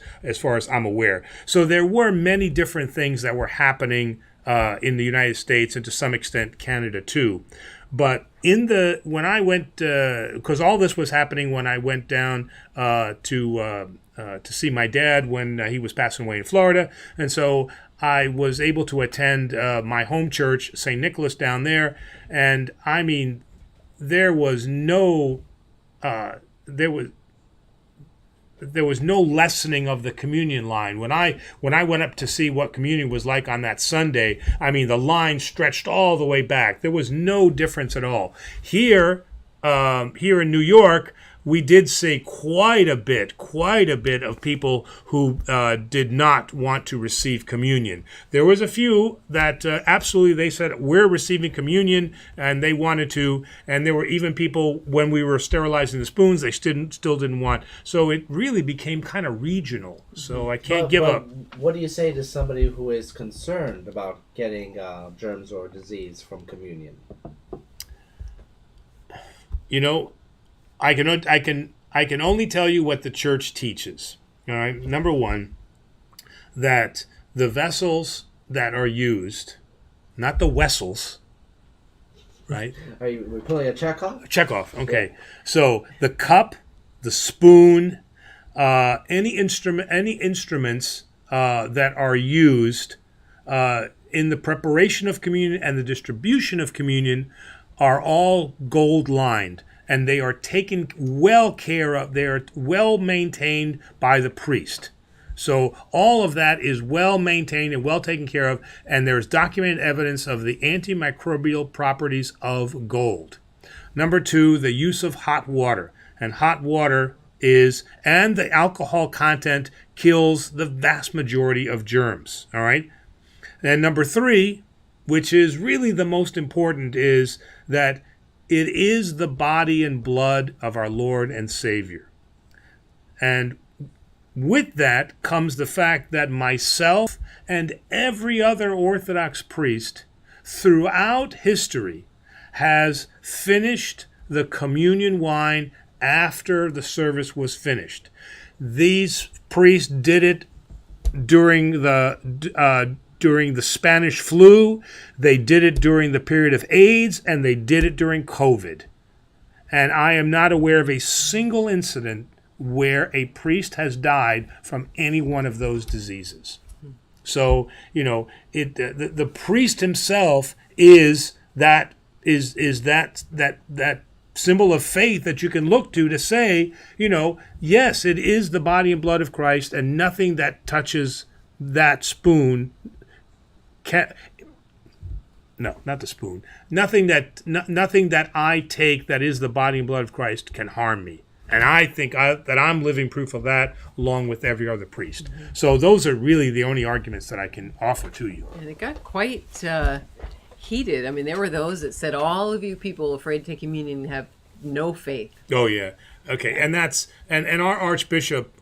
I'm aware. So there were many different things that were happening in the United States and to some extent Canada too. But when I went, because all this was happening when I went down to see my dad when he was passing away in Florida, and so I was able to attend my home church, St. Nicholas, down there, and I mean, there was no lessening of the communion line. When I went up to see what communion was like on that Sunday, I mean, the line stretched all the way back. There was no difference at all. Here in New York, we did see quite a bit of people who did not want to receive communion. There was a few that absolutely they said, we're receiving communion, and they wanted to. And there were even people, when we were sterilizing the spoons, they still didn't want. So it really became kind of regional. So I can't give up. What do you say to somebody who is concerned about getting germs or disease from communion? You know, I can only tell you what the church teaches. All right. Number one, that the vessels that are used, not the vessels, right? We're pulling a Chekhov? Chekhov. Okay. So the cup, the spoon, any instruments that are used in the preparation of communion and the distribution of communion are all gold lined. And they are taken well care of. They are well maintained by the priest. So all of that is well maintained and well taken care of. And there's documented evidence of the antimicrobial properties of gold. Number two, the use of hot water. And hot water and the alcohol content kills the vast majority of germs. All right. And number three, which is really the most important, is that it is the body and blood of our Lord and Savior. And with that comes the fact that myself and every other Orthodox priest throughout history has finished the communion wine after the service was finished. These priests did it during the Spanish flu, they did it during the period of AIDS, and they did it during COVID. And I am not aware of a single incident where a priest has died from any one of those diseases. So, you know, the priest himself is that symbol of faith that you can look to say, you know, yes, it is the body and blood of Christ, and nothing that touches that spoon no, not the spoon. Nothing that I take that is the body and blood of Christ can harm me. And I think that I'm living proof of that, along with every other priest. Mm-hmm. So those are really the only arguments that I can offer to you. And it got quite heated. I mean, there were those that said, all of you people afraid to take communion have no faith. Oh, yeah. Okay, and our Archbishop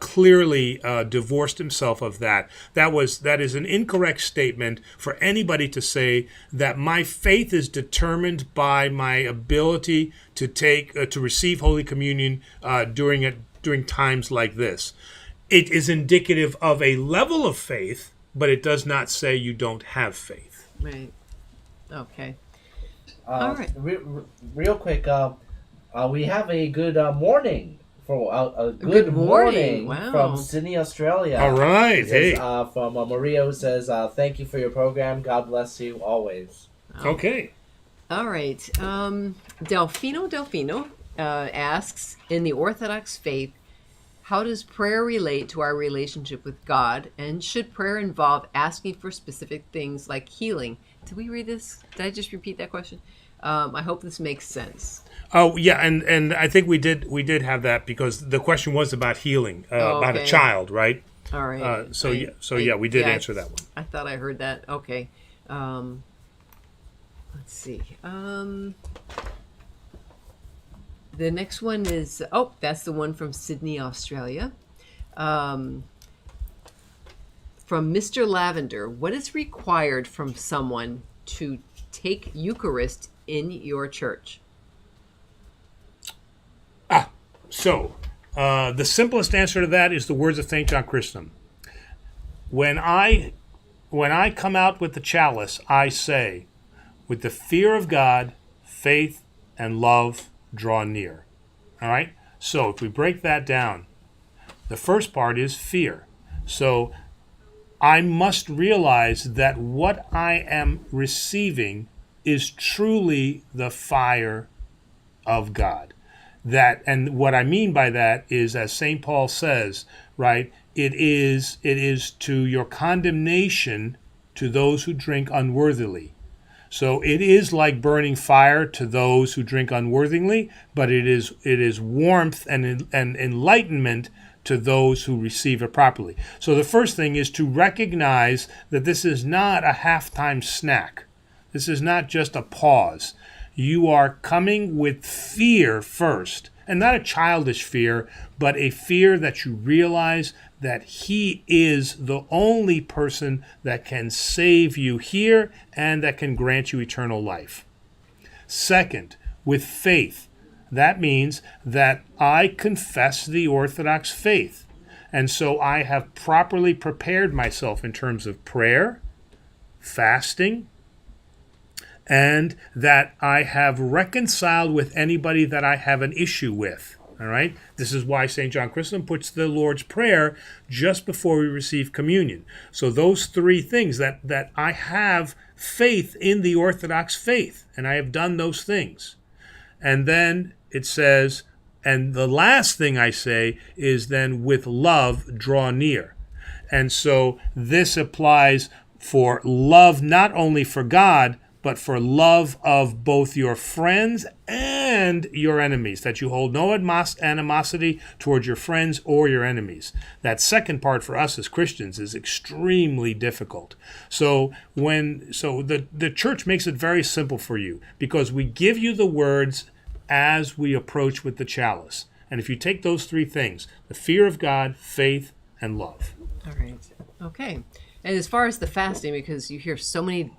clearly divorced himself of that. That is an incorrect statement for anybody to say that my faith is determined by my ability to receive Holy Communion during during times like this. It is indicative of a level of faith, but it does not say you don't have faith. Right. Okay. All right. Real quick, we have a good morning. For a good morning. Wow. From Sydney, Australia. All right. Says, from Maria, who says, thank you for your program. God bless you always. Okay. All right. Delfino asks, in the Orthodox faith, how does prayer relate to our relationship with God? And should prayer involve asking for specific things like healing? Did we read this? Did I just repeat that question? I hope this makes sense. Oh yeah, and I think we did have that because the question was about healing, about a child, right? All right. We did answer that one. I thought I heard that. Okay. Let's see. The next one is that's the one from Sydney, Australia. From Mr. Lavender, what is required from someone to take Eucharist in your church? The simplest answer to that is the words of St. John Chrysostom. When I come out with the chalice, I say, with the fear of God, faith, and love, draw near. All right? So if we break that down, the first part is fear. So I must realize that what I am receiving is truly the fire of God. And what I mean by that is, as St. Paul says, right, it is to your condemnation to those who drink unworthily. So it is like burning fire to those who drink unworthily, but it is warmth and enlightenment to those who receive it properly. So the first thing is to recognize that this is not a halftime snack. This is not just a pause. You are coming with fear first, and not a childish fear, but a fear that you realize that He is the only person that can save you here and that can grant you eternal life. Second, with faith. That means that I confess the Orthodox faith, and so I have properly prepared myself in terms of prayer, fasting, and that I have reconciled with anybody that I have an issue with. All right? This is why St. John Chrysostom puts the Lord's Prayer just before we receive communion. So those three things, that I have faith in the Orthodox faith, and I have done those things. And then it says, and the last thing I say is then with love draw near. And so this applies for love not only for God, but for love of both your friends and your enemies, that you hold no animosity towards your friends or your enemies. That second part for us as Christians is extremely difficult. So the church makes it very simple for you, because we give you the words as we approach with the chalice. And if you take those three things, the fear of God, faith, and love. All right. Okay. And as far as the fasting, because you hear so many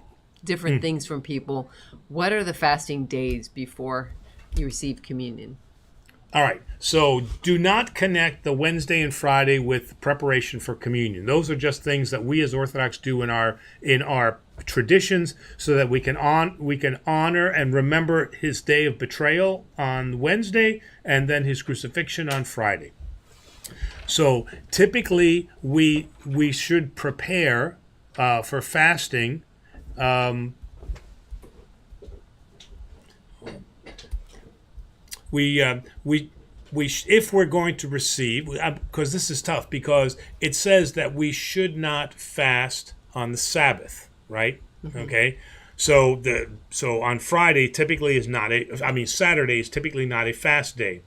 different things from people, what are the fasting days before you receive communion? All right, so do not connect the Wednesday and Friday with preparation for communion. Those are just things that we as Orthodox do in our traditions, so that we can honor and remember His day of betrayal on Wednesday and then His crucifixion on Friday. So typically we should prepare for fasting. If we're going to receive, because this is tough, because it says that we should not fast on the Sabbath, right? Mm-hmm. Okay, so on Friday typically is not Saturday is typically not a fast day.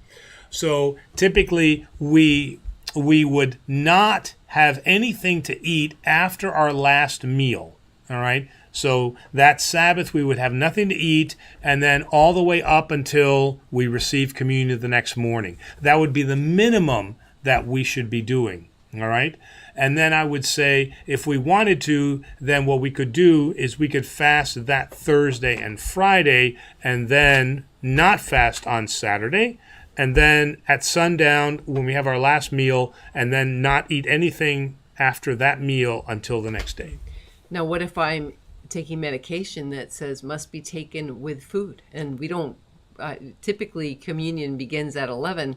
So typically we would not have anything to eat after our last meal. All right. So that Sabbath, we would have nothing to eat, and then all the way up until we receive communion the next morning. That would be the minimum that we should be doing, all right? And then I would say, if we wanted to, then what we could do is we could fast that Thursday and Friday, and then not fast on Saturday, and then at sundown when we have our last meal, and then not eat anything after that meal until the next day. Now, what if I'm taking medication that says must be taken with food, and we don't typically communion begins at 11?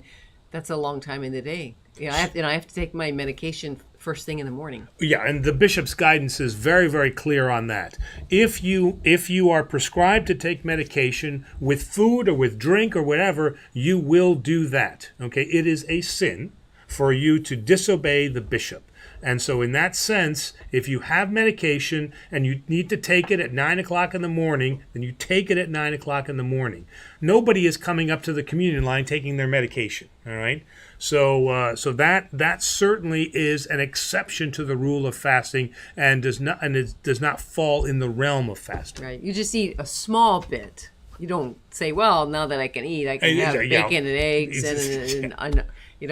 That's a long time in the day. I have to take my medication first thing in the morning. Yeah, and the bishop's guidance is very, very clear on that. If you are prescribed to take medication with food or with drink or whatever, you will do that. Okay, it is a sin for you to disobey the bishop. And so in that sense, if you have medication and you need to take it at 9 o'clock in the morning, then you take it at 9 o'clock in the morning. Nobody is coming up to the communion line taking their medication, all right? So that certainly is an exception to the rule of fasting, and it does not fall in the realm of fasting. Right. You just eat a small bit. You don't say, well, now that I can eat, I can have bacon and eggs and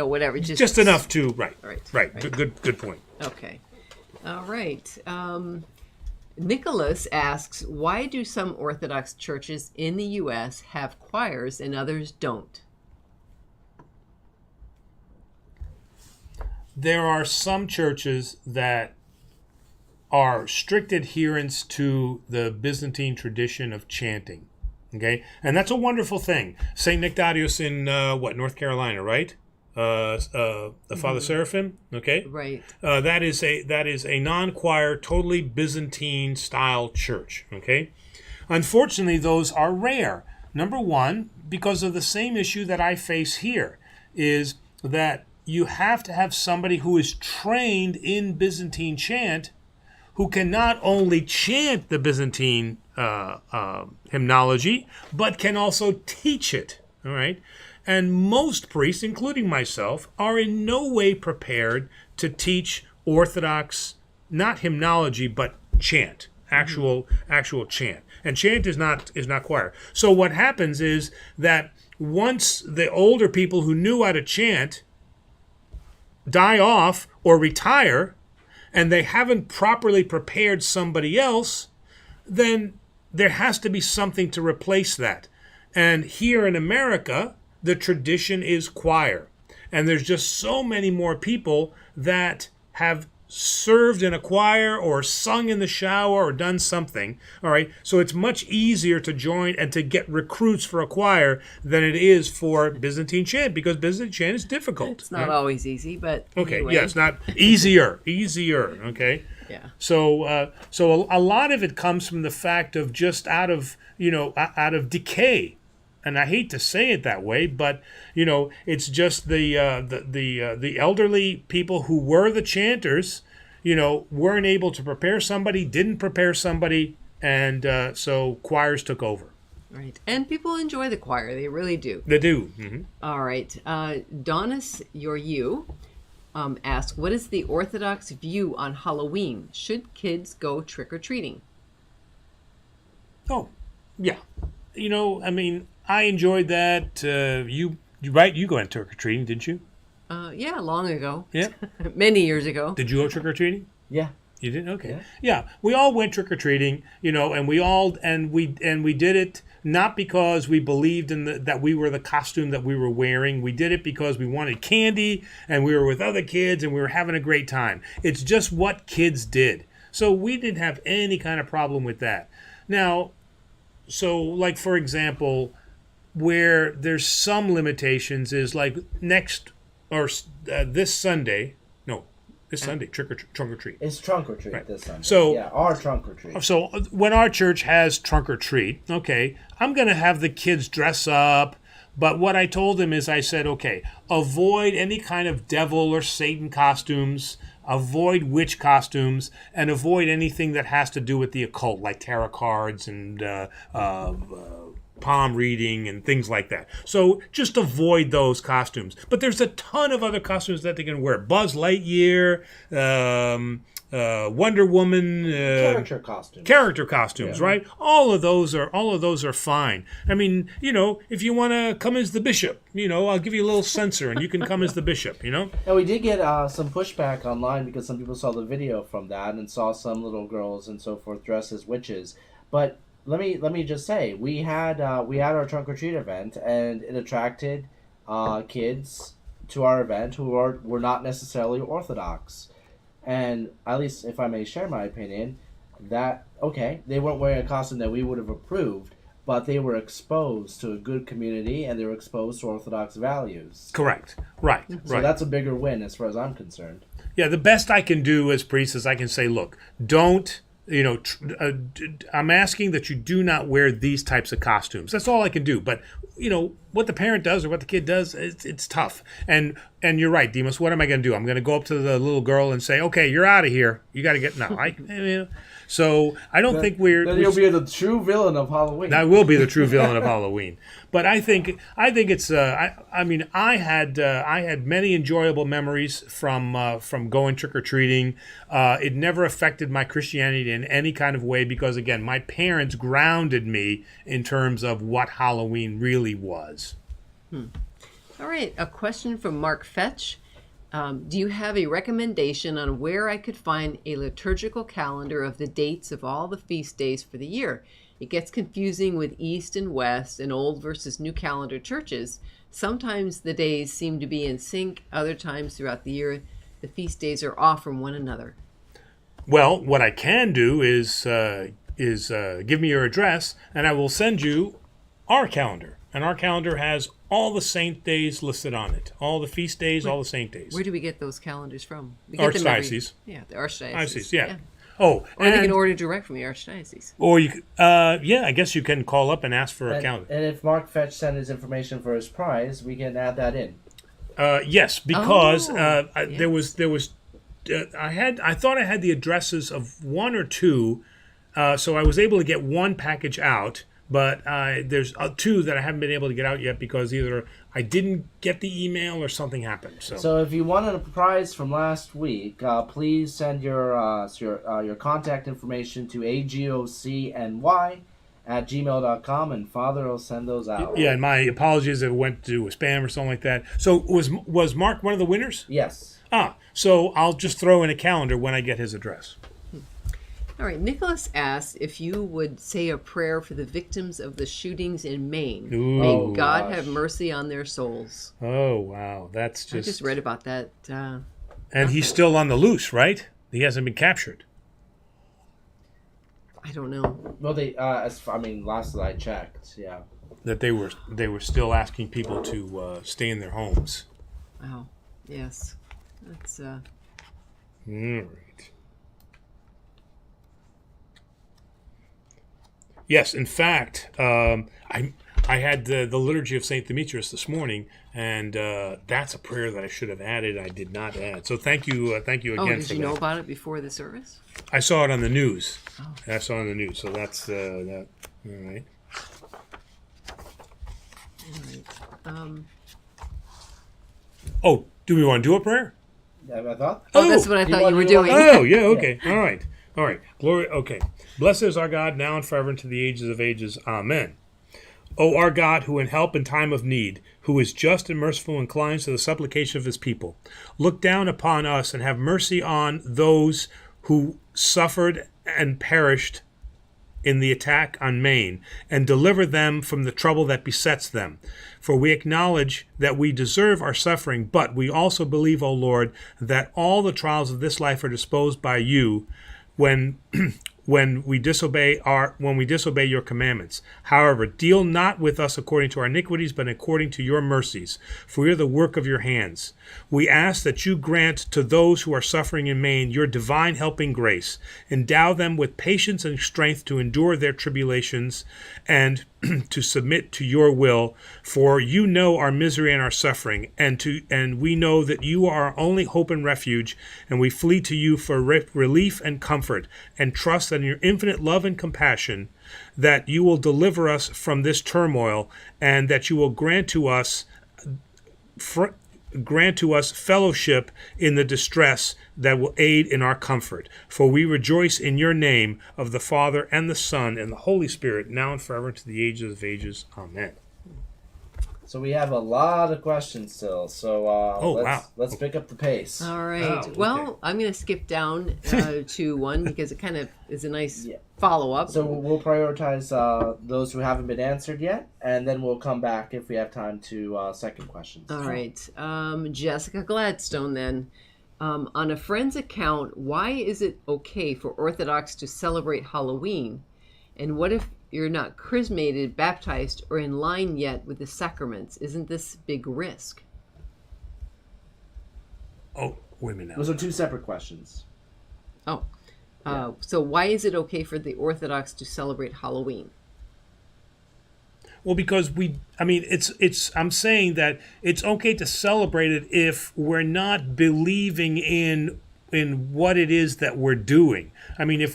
whatever. Just enough to, right. Right. Good point. Okay. All right. Nicholas asks, why do some Orthodox churches in the U.S. have choirs and others don't? There are some churches that are strict adherents to the Byzantine tradition of chanting. Okay? And that's a wonderful thing. St. Nectarius in, North Carolina, right? The Father Seraphim, okay? Right. That is a non-choir, totally Byzantine style church, okay? Unfortunately, those are rare. Number one, because of the same issue that I face here, is that you have to have somebody who is trained in Byzantine chant, who can not only chant the Byzantine hymnology, but can also teach it, all right? And most priests, including myself, are in no way prepared to teach Orthodox, not hymnology, but chant, actual chant. And chant is not choir. So what happens is that once the older people who knew how to chant die off or retire, and they haven't properly prepared somebody else, then there has to be something to replace that. And here in America, the tradition is choir. And there's just so many more people that have served in a choir or sung in the shower or done something. All right. So it's much easier to join and to get recruits for a choir than it is for Byzantine chant, because Byzantine chant is difficult. It's not always easy, but okay. Anyway. Yeah, it's not easier. Okay. Yeah. So a lot of it comes from the fact of just out of decay. And I hate to say it that way, but it's just the elderly people who were the chanters, weren't able to prepare somebody, didn't prepare somebody, and so choirs took over. Right, and people enjoy the choir; they really do. They do. Mm-hmm. All right, Donis, ask, what is the Orthodox view on Halloween? Should kids go trick or treating? Oh, yeah. I enjoyed that. You went trick or treating, didn't you? Yeah, long ago. Yeah, many years ago. Did you go trick or treating? Yeah. You did? Okay. Yeah, we all went trick or treating, and we did it not because we believed that we were the costume that we were wearing. We did it because we wanted candy, and we were with other kids, and we were having a great time. It's just what kids did, so we didn't have any kind of problem with that. Now, so like for example, where there's some limitations is like this Sunday, trunk or treat. It's trunk or treat, right. This Sunday. So our trunk or treat. So when our church has trunk or treat, okay, I'm going to have the kids dress up. But what I told them is I said, okay, avoid any kind of devil or Satan costumes, avoid witch costumes, and avoid anything that has to do with the occult, like tarot cards and palm reading and things like that. So just avoid those costumes. But there's a ton of other costumes that they can wear. Buzz Lightyear, Wonder Woman, character costumes, yeah. Right? All of those are fine. I mean, if you want to come as the bishop, I'll give you a little censor and you can come as the bishop, And we did get some pushback online because some people saw the video from that and saw some little girls and so forth dressed as witches. But let me just say, we had our trunk or treat event, and it attracted kids to our event who were not necessarily Orthodox. And at least, if I may share my opinion, that, okay, they weren't wearing a costume that we would have approved, but they were exposed to a good community and they were exposed to Orthodox values. Correct. Right. So right. that's a bigger win as far as I'm concerned. Yeah, the best I can do as priest is I can say, look, don't, I'm asking that you do not wear these types of costumes. That's all I can do. But, what the parent does or what the kid does, it's tough. And you're right, Demas, what am I going to do? I'm going to go up to the little girl and say, okay, you're out of here. You got to get, So I don't think we're... Then you'll be the true villain of Halloween. I will be the true villain of Halloween. But I think it's... I had many enjoyable memories from going trick-or-treating. It never affected my Christianity in any kind of way because, again, my parents grounded me in terms of what Halloween really was. All right, a question from Mark Fetch. Do you have a recommendation on where I could find a liturgical calendar of the dates of all the feast days for the year? It gets confusing with East and West and old versus new calendar churches. Sometimes the days seem to be in sync. Other times throughout the year, the feast days are off from one another. Well, what I can do is give me your address, and I will send you our calendar. And our calendar has all the saint days listed on it. All the feast days, all the saint days. Where do we get those calendars from? We get Archdiocese. The Archdiocese. Yeah. Oh, or they can order direct from the Archdiocese. Or you, I guess you can call up and ask for a calendar. And if Mark Fetch sent his information for his prize, we can add that in. Yes, because there was. I thought I had the addresses of one or two, so I was able to get one package out. But there's two that I haven't been able to get out yet because either I didn't get the email or something happened. So if you wanted a prize from last week, please send your contact information to agocny@gmail.com, and Father will send those out. Yeah, and my apologies if it went to a spam or something like that. So was Mark one of the winners? Yes. So I'll just throw in a calendar when I get his address. All right, Nicholas asked if you would say a prayer for the victims of the shootings in Maine. Ooh. May God have mercy on their souls. Oh, wow. That's just... I just read about that. And he's still on the loose, right? He hasn't been captured. I don't know. Well, last I checked, yeah. That they were still asking people to stay in their homes. Wow. Yes. That's... All right. Yes, in fact, I had the liturgy of St. Demetrius this morning, and that's a prayer that I should have added. I did not add. So thank you again for that. Oh, did you know about it before the service? I saw it on the news. Oh. I saw it on the news. So that's that. All right. Oh, do we want to do a prayer? I thought. Oh, that's what I thought you were doing. Oh, yeah. Okay. All right. All right. Glory. Okay. Blessed is our God, now and forever, and to the ages of ages. Amen. O our God, who in help in time of need, who is just and merciful, inclines to the supplication of his people, look down upon us and have mercy on those who suffered and perished in the attack on Maine, and deliver them from the trouble that besets them. For we acknowledge that we deserve our suffering, but we also believe, O Lord, that all the trials of this life are disposed by you when we disobey your commandments. However, deal not with us according to our iniquities, but according to your mercies, for we are the work of your hands. We ask that you grant to those who are suffering in Maine your divine helping grace. Endow them with patience and strength to endure their tribulations and to submit to your will, for you know our misery and our suffering, and we know that you are our only hope and refuge, and we flee to you for relief and comfort, and trust that in your infinite love and compassion that you will deliver us from this turmoil, and that you will grant to us fellowship in the distress that will aid in our comfort. For we rejoice in your name, of the Father and the Son and the Holy Spirit, now and forever, to the ages of ages. Amen. So we have a lot of questions still. So let's pick up the pace. All right. okay. Well, I'm going to skip down to one because it kind of is a nice follow-up. So we'll prioritize those who haven't been answered yet, and then we'll come back if we have time to second questions. All right. Jessica Gladstone then. On a friend's account, why is it okay for Orthodox to celebrate Halloween? And what if you're not chrismated, baptized, or in line yet with the sacraments? Isn't this big risk? Oh, wait a minute. Those are two separate questions. Oh. So why is it okay for the Orthodox to celebrate Halloween? Well, because I'm saying that it's okay to celebrate it if we're not believing in what it is that we're doing. I mean,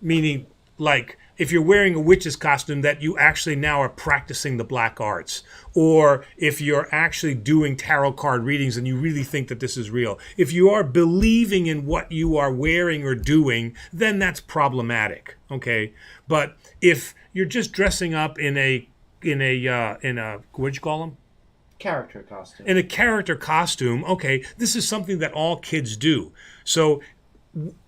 meaning like if you're wearing a witch's costume, that you actually now are practicing the black arts, or if you're actually doing tarot card readings and you really think that this is real. If you are believing in what you are wearing or doing, then that's problematic. Okay, but if you're just dressing up in a what'd you call them? Character costume. In a character costume, okay, this is something that all kids do. So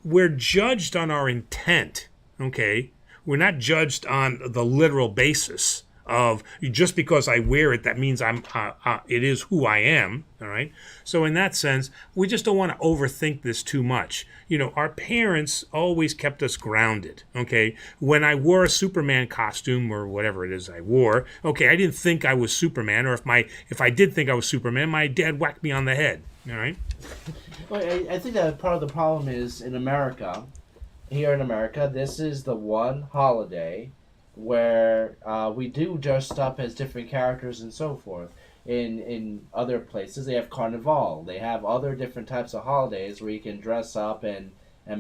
we're judged on our intent, okay? We're not judged on the literal basis of just because I wear it, that means it is who I am, all right? So in that sense, we just don't want to overthink this too much. You know, our parents always kept us grounded, okay? When I wore a Superman costume or whatever it is I wore, okay, I didn't think I was Superman, or if I did think I was Superman, my dad whacked me on the head, all right? Well, I think that part of the problem is here in America, this is the one holiday where we do dress up as different characters and so forth. In other places, they have Carnival. They have other different types of holidays where you can dress up and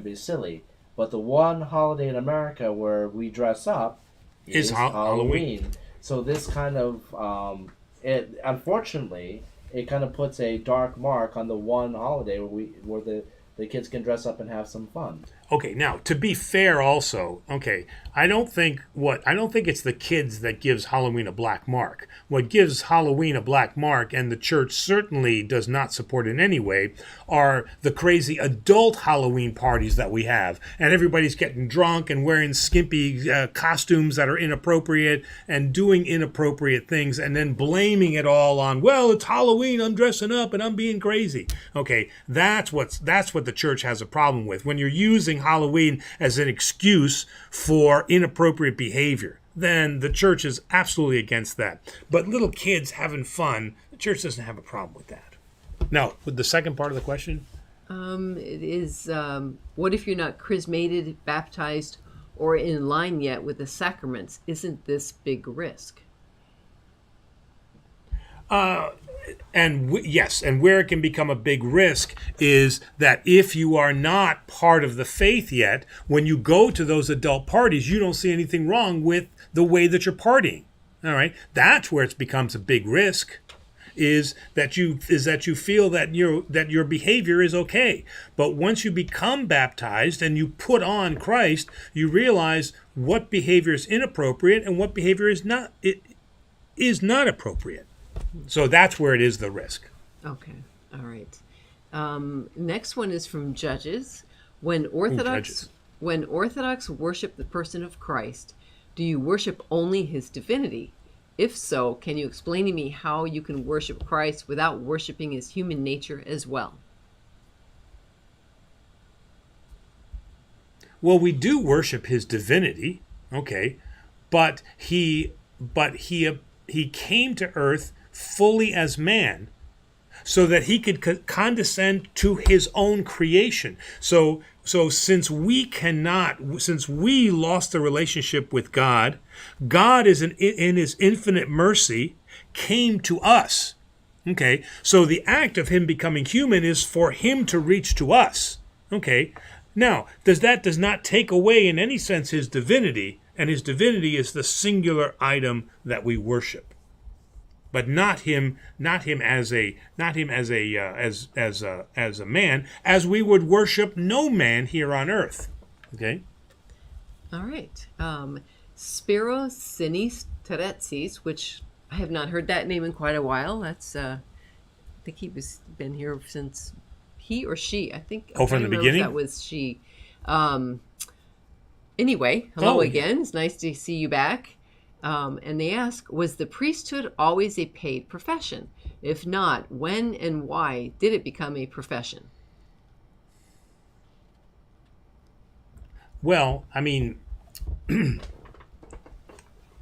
be silly. But the one holiday in America where we dress up is Halloween. So this kind of, unfortunately, it kind of puts a dark mark on the one holiday where the kids can dress up and have some fun. Okay, now to be fair also, okay, I don't think it's the kids that gives Halloween a black mark. What gives Halloween a black mark, and the church certainly does not support in any way, are the crazy adult Halloween parties that we have. And everybody's getting drunk and wearing skimpy costumes that are inappropriate and doing inappropriate things and then blaming it all on, well, it's Halloween, I'm dressing up and I'm being crazy. Okay, that's what the church has a problem with. When you're using Halloween as an excuse for inappropriate behavior, then the church is absolutely against that. But little kids having fun, the church doesn't have a problem with that. Now, with the second part of the question? It is, what if you're not chrismated, baptized, or in line yet with the sacraments? Isn't this big risk? Yes, and where it can become a big risk is that if you are not part of the faith yet, when you go to those adult parties, you don't see anything wrong with the way that you're partying. All right, that's where it becomes a big risk. Is that you feel that your behavior is okay, but once you become baptized and you put on Christ, you realize what behavior is inappropriate and what behavior is not appropriate. So that's where it is the risk. Okay. All right. Next one is from Judges. When Orthodox worship the person of Christ, do you worship only his divinity? If so, can you explain to me how you can worship Christ without worshiping his human nature as well? Well, we do worship his divinity, okay, but he came to earth fully as man so that he could condescend to his own creation. So since we lost the relationship with God, God is in his infinite mercy came to us. Okay, so the act of him becoming human is for him to reach to us. Okay, now does not take away in any sense his divinity, and his divinity is the singular item that we worship. But not him as a man, as we would worship no man here on earth. Okay. All right. Spiro Sinis Teretsis, which I have not heard that name in quite a while. That's I think been here since he or she. I think. Oh, from the beginning. That was she. Anyway, hello again. It's nice to see you back. And they ask, was the priesthood always a paid profession? If not, when and why did it become a profession? Well, I mean,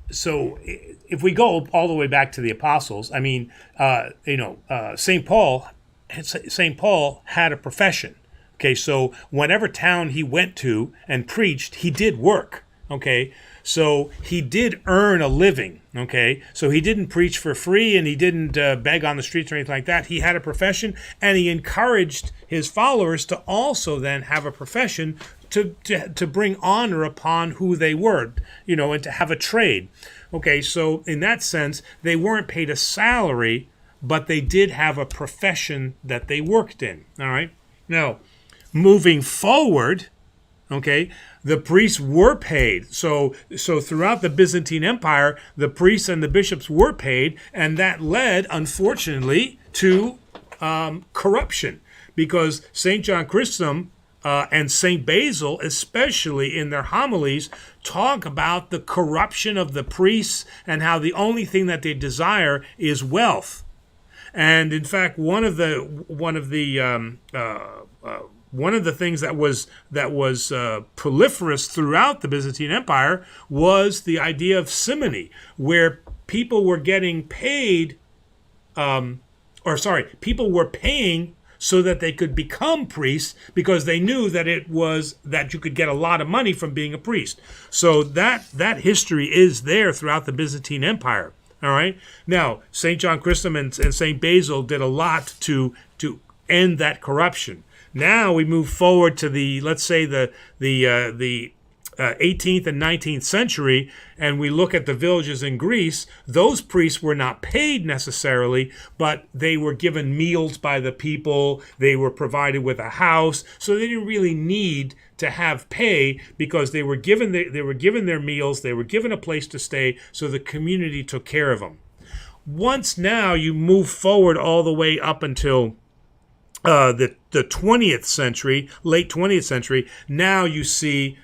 so if we go all the way back to the apostles, I mean, St. Paul had a profession. Okay, so whatever town he went to and preached, he did work. Okay, so he did earn a living. Okay, so he didn't preach for free and he didn't beg on the streets or anything like that. He had a profession, and he encouraged his followers to also then have a profession to bring honor upon who they were, and to have a trade. Okay, so in that sense, they weren't paid a salary, but they did have a profession that they worked in. All right, now moving forward, okay, the priests were paid. So throughout the Byzantine Empire, the priests and the bishops were paid, and that led, unfortunately, to corruption, because St. John Chrysostom and St. Basil, especially in their homilies, talk about the corruption of the priests and how the only thing that they desire is wealth. And in fact, one of the things that was proliferous throughout the Byzantine Empire was the idea of simony, where people were getting paid, people were paying so that they could become priests, because they knew that that you could get a lot of money from being a priest. So that history is there throughout the Byzantine Empire. All right. Now, St. John Chrysostom and St. Basil did a lot to end that corruption. Now we move forward to the 18th and 19th century, and we look at the villages in Greece. Those priests were not paid necessarily, but they were given meals by the people. They were provided with a house, so they didn't really need to have pay, because they were given their meals. They were given a place to stay, so the community took care of them. Once now you move forward all the way up until the 20th century, late 20th century, now you see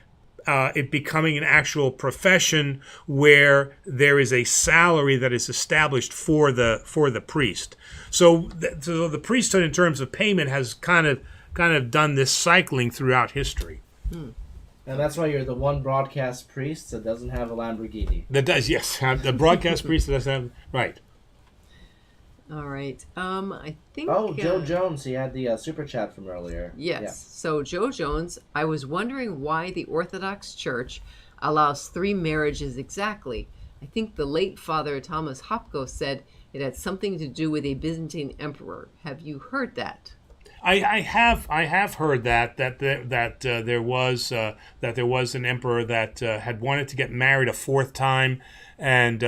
it becoming an actual profession where there is a salary that is established for the priest. So the priesthood, in terms of payment, has kind of done this cycling throughout history. And that's why you're the one broadcast priest that doesn't have a Lamborghini. That does, yes. The broadcast priest that doesn't have, right. All right. I think... Oh, Joe Jones, he had the super chat from earlier. Yes. Yeah. So, Joe Jones, I was wondering why the Orthodox Church allows 3 marriages exactly. I think the late Father Thomas Hopko said it had something to do with a Byzantine emperor. Have you heard that? I have heard that there was an emperor that had wanted to get married a 4th time, and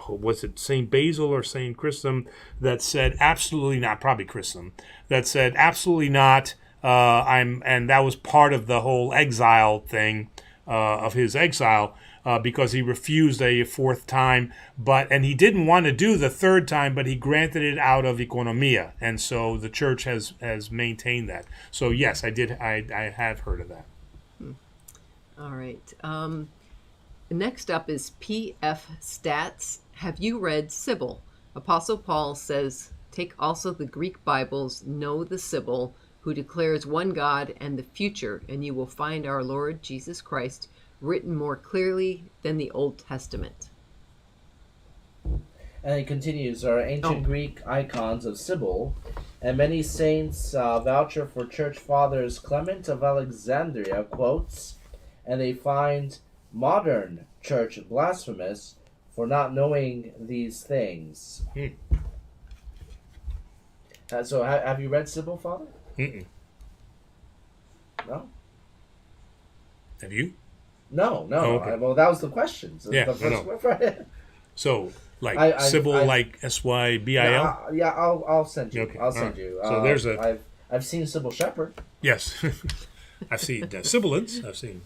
was it St. Basil or St. Chrysostom that said absolutely not? Probably Chrysostom that said absolutely not. And that was part of the whole exile thing, of his exile, because he refused a 4th time, and he didn't want to do the 3rd time, but he granted it out of economia, and so the church has maintained that. So yes, I have heard of that. All right. Next up is PF Stats. Have you read Sybil? Apostle Paul says, take also the Greek Bibles, know the Sybil, who declares one God and the future, and you will find our Lord Jesus Christ written more clearly than the Old Testament. And it continues, there are ancient Greek icons of Sybil, and many saints voucher for church fathers. Clement of Alexandria quotes, and they find modern church blasphemous for not knowing these things. So have you read Sybil, Father? Mm-mm. No? Have you? No. Oh, okay. Well, that was the question. So yeah, the first So, like Sybil, like SYBIL? Yeah, I'll send you. Okay. I'll send you. So there's I've seen Sybil Shepherd. Yes. I've seen Sibilants. I've seen.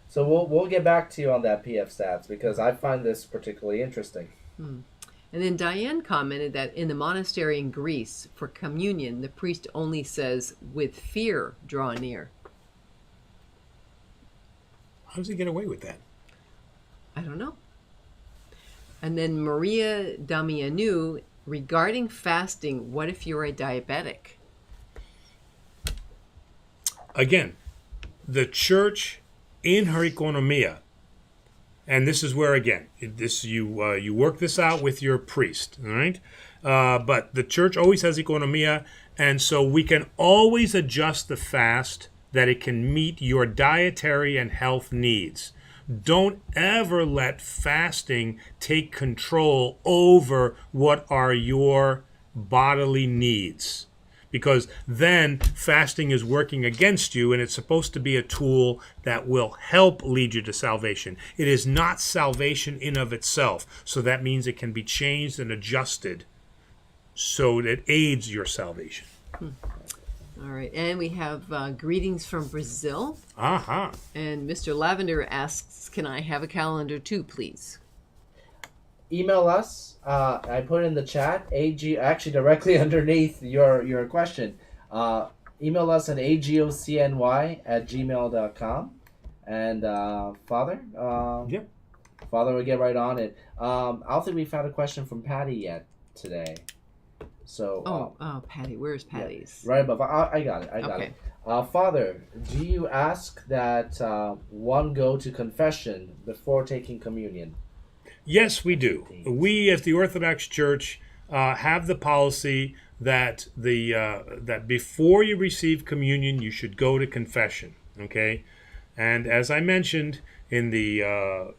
So we'll get back to you on that PF Stats, because I find this particularly interesting. And then Diane commented that in the monastery in Greece, for communion, the priest only says, "With fear, draw near." How does he get away with that? I don't know. And then Maria Damianou, regarding fasting, what if you're a diabetic? Again, the church in her economia, and this is where, again, you work this out with your priest, all right? But the church always has economia, and so we can always adjust the fast that it can meet your dietary and health needs. Don't ever let fasting take control over what are your bodily needs, because then fasting is working against you, and it's supposed to be a tool that will help lead you to salvation. It is not salvation in of itself, so that means it can be changed and adjusted so that it aids your salvation. All right, and we have greetings from Brazil. Uh-huh. And Mr. Lavender asks, can I have a calendar too, please? Email us. I put in the chat, actually directly underneath your question. Email us at agocny@gmail.com. And Father? Yep. Father will get right on it. I don't think we found a question from Patty yet today. So, Patty. Where's Patty's? Yeah, right above. I got it. I got it. Father, do you ask that one go to confession before taking communion? Yes, we do. We, as the Orthodox Church, have the policy that that before you receive communion, you should go to confession. Okay, and as I mentioned, in the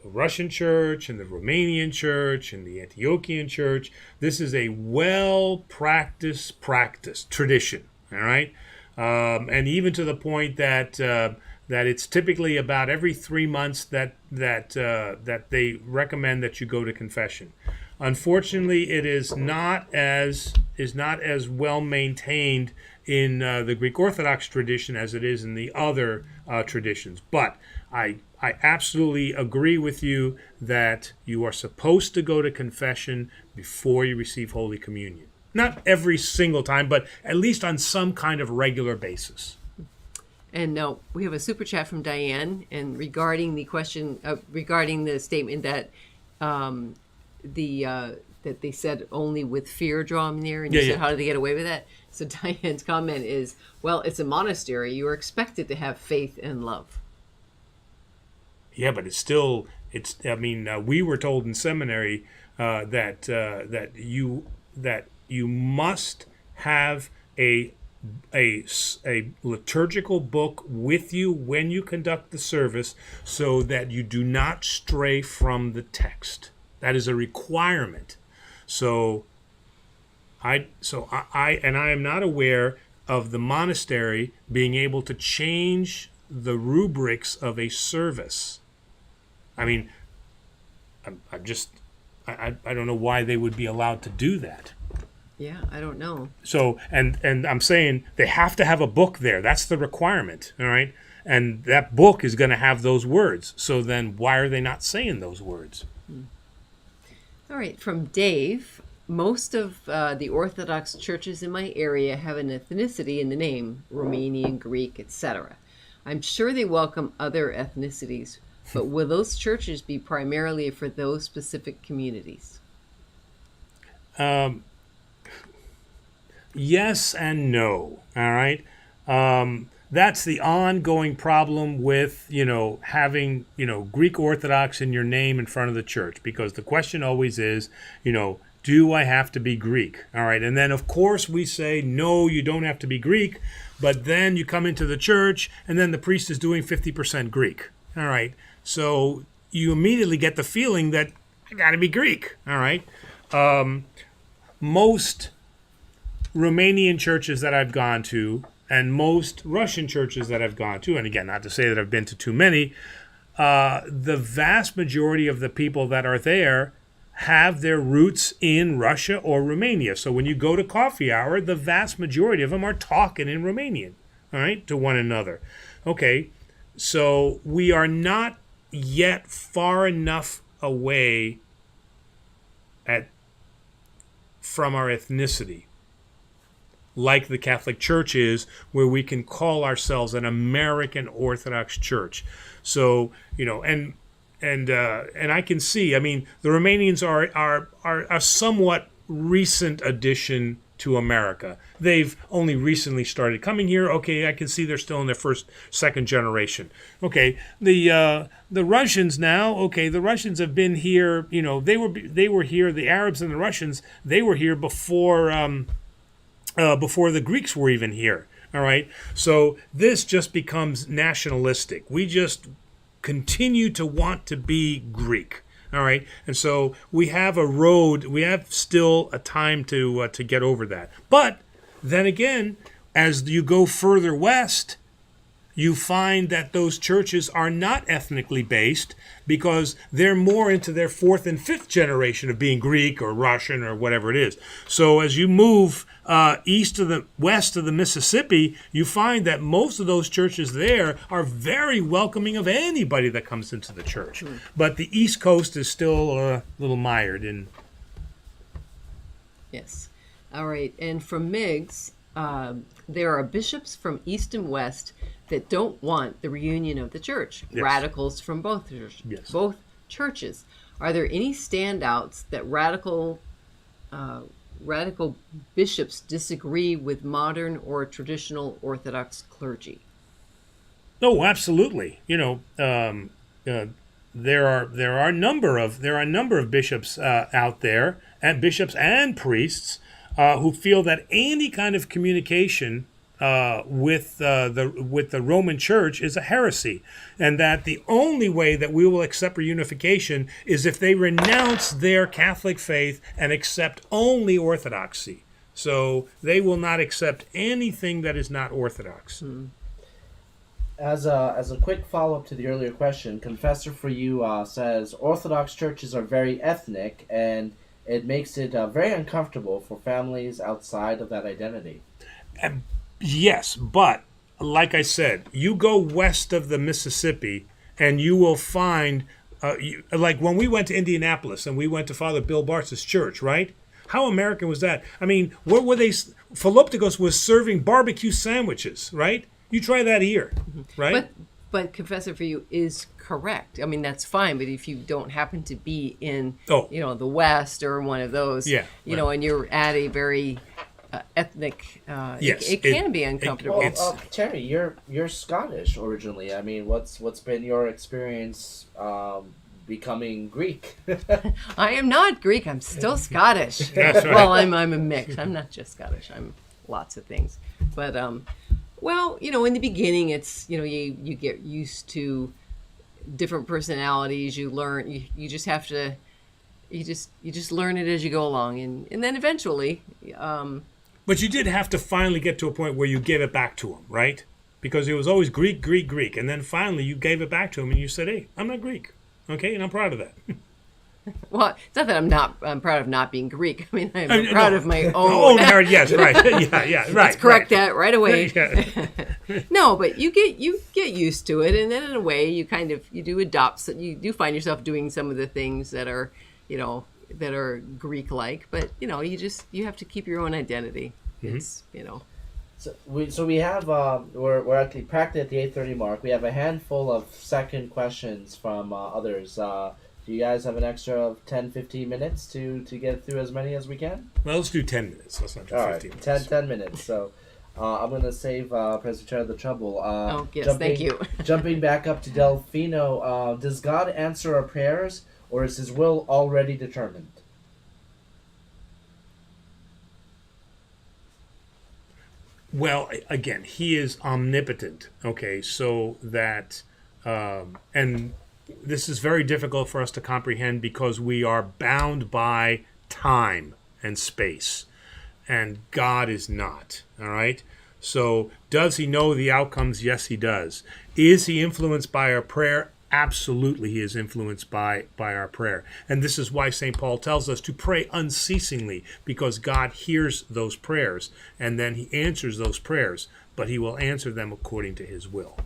Russian church, in the Romanian church, in the Antiochian church, this is a well-practiced tradition. All right, and even to the point that that it's typically about every 3 months that they recommend that you go to confession. Unfortunately, it is not as well maintained in the Greek Orthodox tradition as it is in the other traditions. But I absolutely agree with you that you are supposed to go to confession before you receive Holy Communion. Not every single time, but at least on some kind of regular basis. And we have a super chat from Diane, and regarding the question, regarding the statement that that they said only with fear draw near, and you said, how do they get away with that? So Diane's comment is, well, it's a monastery. You are expected to have faith and love. Yeah, but I mean, we were told in seminary that you must have a liturgical book with you when you conduct the service, so that you do not stray from the text. That is a requirement. So I am not aware of the monastery being able to change the rubrics of a service. I mean, I don't know why they would be allowed to do that. Yeah, I don't know. So, and I'm saying they have to have a book there. That's the requirement, all right? And that book is going to have those words. So then why are they not saying those words? All right, from Dave, most of the Orthodox churches in my area have an ethnicity in the name, Romanian, Greek, etc. I'm sure they welcome other ethnicities, but will those churches be primarily for those specific communities? Yes and no, all right? That's the ongoing problem with, having, Greek Orthodox in your name in front of the church, because the question always is, do I have to be Greek? All right, and then, of course, we say, no, you don't have to be Greek, but then you come into the church, and then the priest is doing 50% Greek, all right? So you immediately get the feeling that I got to be Greek, all right? Most Romanian churches that I've gone to, and most Russian churches that I've gone to, and again, not to say that I've been to too many, the vast majority of the people that are there have their roots in Russia or Romania. So when you go to coffee hour, the vast majority of them are talking in Romanian, all right, to one another. Okay, so we are not yet far enough away from our ethnicity, like the Catholic Church is, where we can call ourselves an American Orthodox Church. So, and I can see, the Romanians are a somewhat recent addition to America. They've only recently started coming here. Okay, I can see they're still in their second generation. Okay, the Russians now. Okay, the Russians have been here. They were here. The Arabs and the Russians, they were here before the Greeks were even here. All right, so this just becomes nationalistic. We just continue to want to be Greek. All right, and so we have a road. We have still a time to get over that. But then again, as you go further west, you find that those churches are not ethnically based because they're more into their fourth and fifth generation of being Greek or Russian or whatever it is. So as you move west of the Mississippi, you find that most of those churches there are very welcoming of anybody that comes into the church. But the East Coast is still a little mired in. Yes. All right. And from Miggs, there are bishops from East and West that don't want the reunion of the church. Yes. Radicals from both churches. Are there any standouts that radical bishops disagree with modern or traditional Orthodox clergy? Oh, absolutely. There are a number of bishops out there, and bishops and priests who feel that any kind of communication with the Roman Church is a heresy, and that the only way that we will accept reunification is if they renounce their Catholic faith and accept only Orthodoxy. So they will not accept anything that is not Orthodox. As a quick follow-up to the earlier question, Confessor for You says Orthodox churches are very ethnic, and it makes it very uncomfortable for families outside of that identity. Yes, but like I said, you go west of the Mississippi and you will find, like when we went to Indianapolis and we went to Father Bill Bartz's church, right? How American was that? What were they? Philopticos was serving barbecue sandwiches, right? You try that here, right? But Confessor for You is correct. That's fine. But if you don't happen to be in, the West or one of those, and you're at a very ethnic, yes, it can be uncomfortable. Terry, you're Scottish originally. What's been your experience becoming Greek? I am not Greek. I'm still Scottish. That's right. Well, I'm a mix. I'm not just Scottish. I'm lots of things. But in the beginning, it's you get used to different personalities. You learn. You just have to. You just learn it as you go along, and then eventually. But you did have to finally get to a point where you gave it back to him, right? Because it was always Greek, Greek, Greek. And then finally you gave it back to him and you said, hey, I'm not Greek. Okay? And I'm proud of that. Well, it's not that I'm proud of not being Greek. I'm proud of my own heritage. Yes, right. Yeah, right. Let's correct that right away. No, but you get used to it. And then in a way you do adopt, so you do find yourself doing some of the things that are, that are Greek-like, but you have to keep your own identity. It's So we have we're actually practically at the 8:30 mark. We have a handful of second questions from others. Do you guys have an extra of 10-15 minutes to get through as many as we can? Well, let's do 10 minutes. Let's not do 15 minutes. 10 minutes. So I'm going to save Presbyterian the trouble. Yes, thank you. Jumping back up to Delfino, does God answer our prayers, or is his will already determined? Well, again, he is omnipotent. Okay, so that, and this is very difficult for us to comprehend because we are bound by time and space, and God is not. All right? So does he know the outcomes? Yes, he does. Is he influenced by our prayer? Absolutely, he is influenced by our prayer. And this is why St. Paul tells us to pray unceasingly, because God hears those prayers, and then he answers those prayers, but he will answer them according to his will.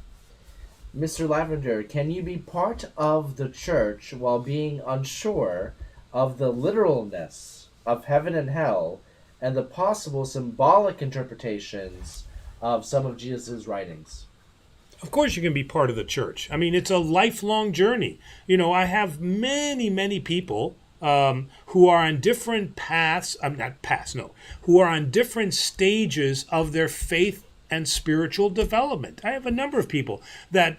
Mr. Lavender, can you be part of the church while being unsure of the literalness of heaven and hell and the possible symbolic interpretations of some of Jesus' writings? Of course you can be part of the church. I mean, it's a lifelong journey. I have many, many people who are on different paths, who are on different stages of their faith and spiritual development. I have a number of people that,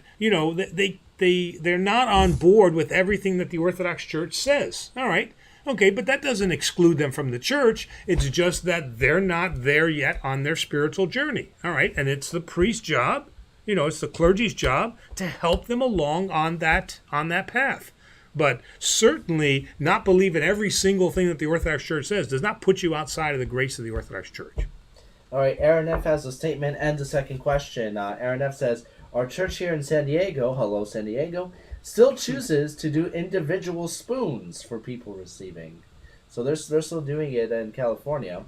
they're not on board with everything that the Orthodox Church says. All right. Okay, but that doesn't exclude them from the church. It's just that they're not there yet on their spiritual journey. All right. And it's the priest's job, it's the clergy's job to help them along on that path. But certainly not believe in every single thing that the Orthodox Church says does not put you outside of the grace of the Orthodox Church. All right, Aaron F. has a statement and a second question. Aaron F. says, our church here in San Diego, hello San Diego, still chooses to do individual spoons for people receiving. So they're still doing it in California.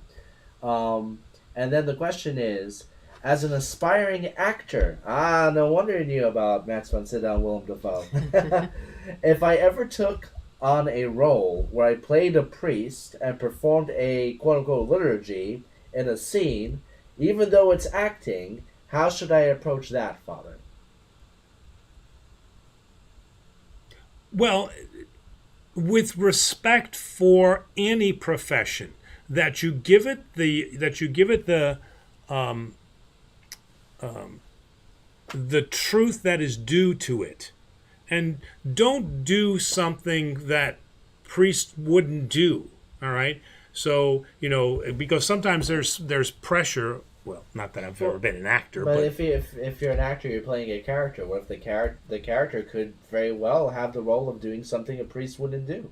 And then the question is, as an aspiring actor, no wonder you knew about Max von Sydow and Willem Dafoe. If I ever took on a role where I played a priest and performed a quote-unquote liturgy in a scene, even though it's acting, how should I approach that, Father? Well, with respect for any profession, that you give it the truth that is due to it, and don't do something that priests wouldn't do. All right. So because sometimes there's pressure. Well, not that I've ever been an actor, but if you're an actor, you're playing a character. What if the character could very well have the role of doing something a priest wouldn't do?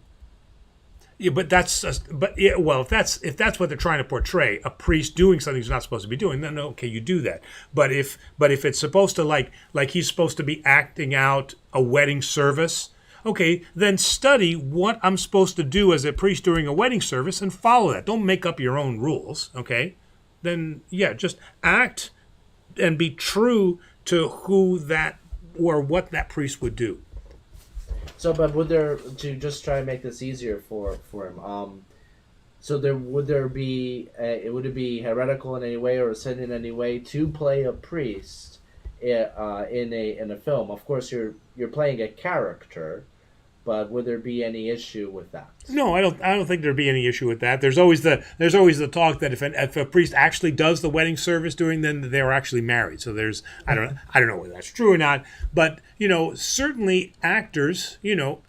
Yeah, but if that's what they're trying to portray, a priest doing something he's not supposed to be doing, then okay, you do that. But if it's supposed to like he's supposed to be acting out a wedding service, okay, then study what I'm supposed to do as a priest during a wedding service and follow that. Don't make up your own rules, okay? Then just act and be true to who that or what that priest would do. So, but would to just try to make this easier for him? Would it be heretical in any way or a sin in any way to play a priest in a film? Of course, you're playing a character, but would there be any issue with that? No, I don't think there'd be any issue with that. There's always the talk that if a priest actually does the wedding service then they're actually married. So I don't know whether that's true or not, but certainly actors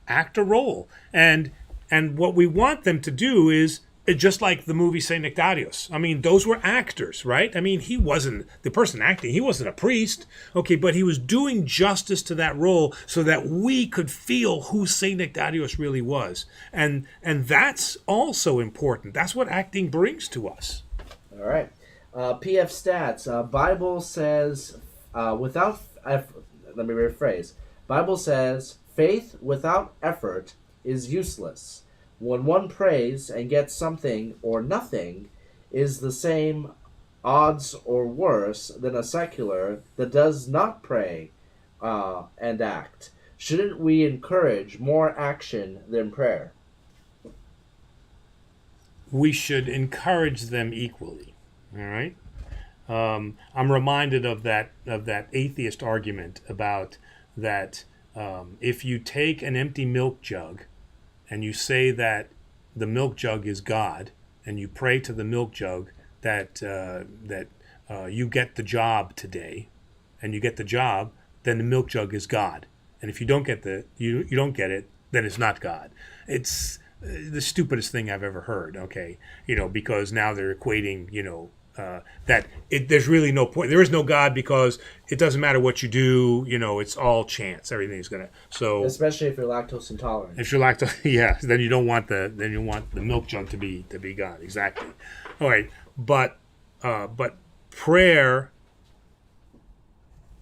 act a role, and what we want them to do is just like the movie St. Nectarios. I mean, those were actors, right? I mean, he wasn't the person acting. He wasn't a priest, okay, but he was doing justice to that role so that we could feel who St. Nectarios really was. And that's also important. That's what acting brings to us. All right. PF Stats. Bible says, without effort, let me rephrase. Bible says, faith without effort is useless. When one prays and gets something or nothing is the same, odds or worse, than a secular that does not pray and act. Shouldn't we encourage more action than prayer? We should encourage them equally. All right. I'm reminded of that atheist argument about that if you take an empty milk jug and you say that the milk jug is God, and you pray to the milk jug that you get the job today, and you get the job, then the milk jug is God. And if you don't get you don't get it, then it's not God. It's the stupidest thing I've ever heard. Okay, because now they're equating there's really no point. There is no God because it doesn't matter what you do. It's all chance. Everything's gonna. So especially if you're lactose intolerant. If you're lactose, then you don't want the milk jug to be God. Exactly. All right, but prayer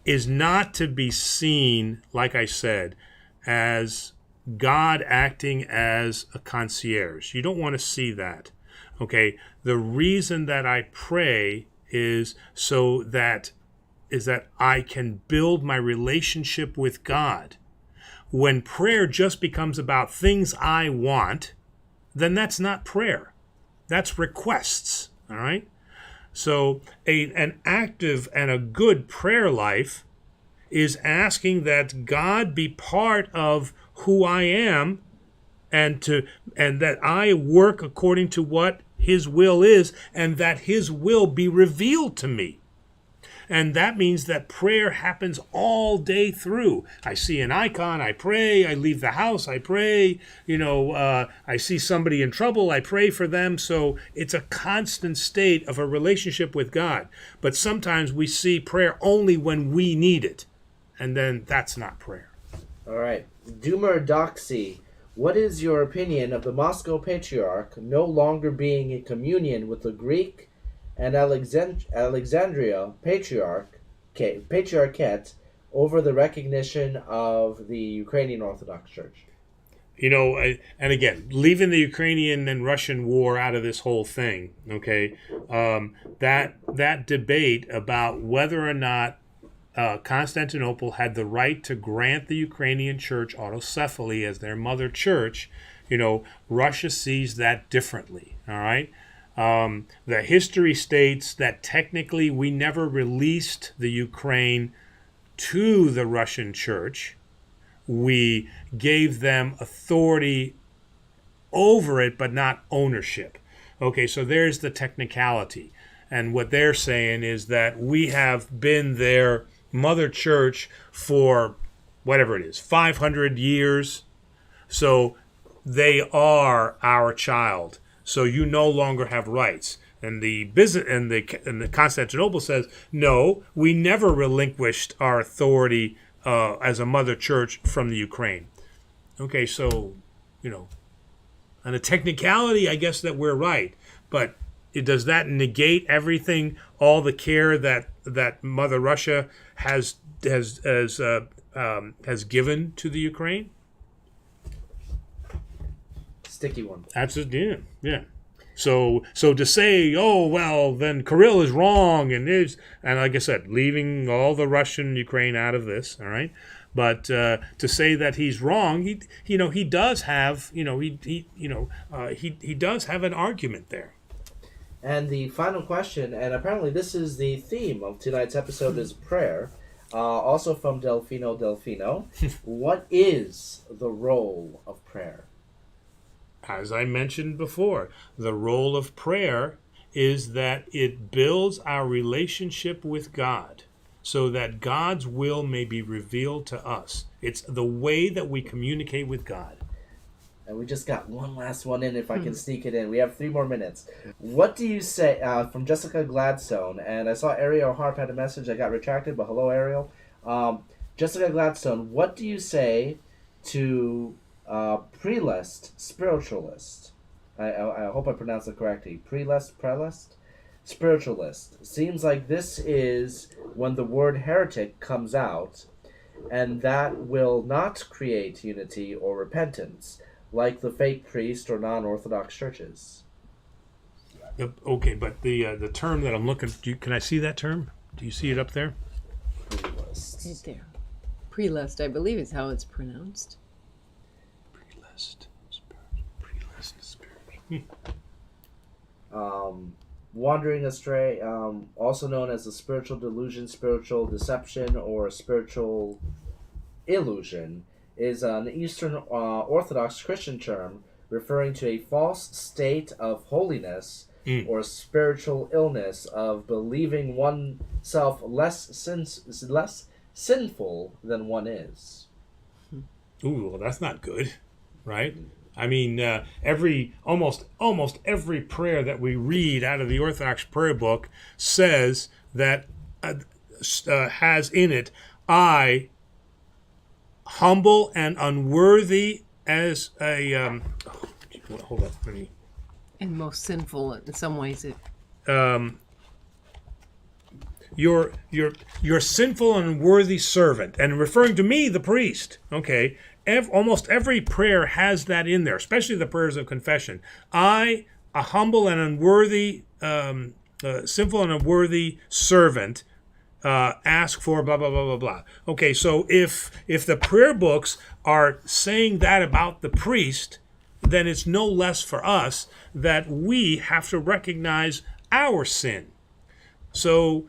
is not to be seen, like I said, as God acting as a concierge. You don't want to see that. Okay, the reason that I pray is that I can build my relationship with God. When prayer just becomes about things I want, then that's not prayer. That's requests, all right? So an active and a good prayer life is asking that God be part of who I am, and that I work according to what his will is, and that his will be revealed to me. And that means that prayer happens all day through. I see an icon, I pray. I leave the house, I pray. I see somebody in trouble, I pray for them. So it's a constant state of a relationship with God. But sometimes we see prayer only when we need it. And then that's not prayer. All right. Doomer Doxy, what is your opinion of the Moscow Patriarch no longer being in communion with the Greek and Alexandria Patriarchate over the recognition of the Ukrainian Orthodox Church? And again, leaving the Ukrainian and Russian war out of this whole thing, okay, that debate about whether or not Constantinople had the right to grant the Ukrainian church autocephaly as their mother church, Russia sees that differently, all right? The history states that technically we never released the Ukraine to the Russian church. We gave them authority over it, but not ownership. Okay, so there's the technicality. And what they're saying is that we have been their mother church for whatever it is, 500 years. So they are our child. So you no longer have rights. And the business and the Constantinople says, no, we never relinquished our authority as a mother church from the Ukraine. Okay, so on a technicality, I guess that we're right, but does that negate everything, all the care that Mother Russia has given to the Ukraine? Sticky one. Absolutely, yeah. So to say, oh well, then Kirill is wrong, and like I said, leaving all the Russian Ukraine out of this, all right. But to say that he's wrong, he does have he does have an argument there. And the final question, and apparently this is the theme of tonight's episode, is prayer. Also from Delfino. What is the role of prayer? As I mentioned before, the role of prayer is that it builds our relationship with God so that God's will may be revealed to us. It's the way that we communicate with God. And we just got one last one in, if I can sneak it in. We have 3 more minutes. What do you say, from Jessica Gladstone, and I saw Ariel Harp had a message that got retracted, but hello, Ariel. Jessica Gladstone, what do you say to prelest spiritualist? I hope I pronounced it correctly. Prelest? Spiritualist. Seems like this is when the word heretic comes out, and that will not create unity or repentance, like the fake priest or non-Orthodox churches. Okay, but the term that I'm looking, can I see that term? Do you see it up there? Prelest. Right there. Prelest, I believe, is how it's pronounced. Wandering astray, also known as the spiritual delusion, spiritual deception, or spiritual illusion, is an Eastern Orthodox Christian term referring to a false state of holiness or spiritual illness of believing oneself less sinful than one is. Ooh, well, that's not good, right? I mean, almost every prayer that we read out of the Orthodox prayer book says that has in it, I, humble and unworthy as a hold up, let me. And most sinful in some ways. Your sinful and unworthy servant, and referring to me, the priest. Okay. Almost every prayer has that in there, especially the prayers of confession. I, a humble and unworthy, sinful and unworthy servant, ask for blah, blah, blah, blah, blah. Okay, so if the prayer books are saying that about the priest, then it's no less for us that we have to recognize our sin. So,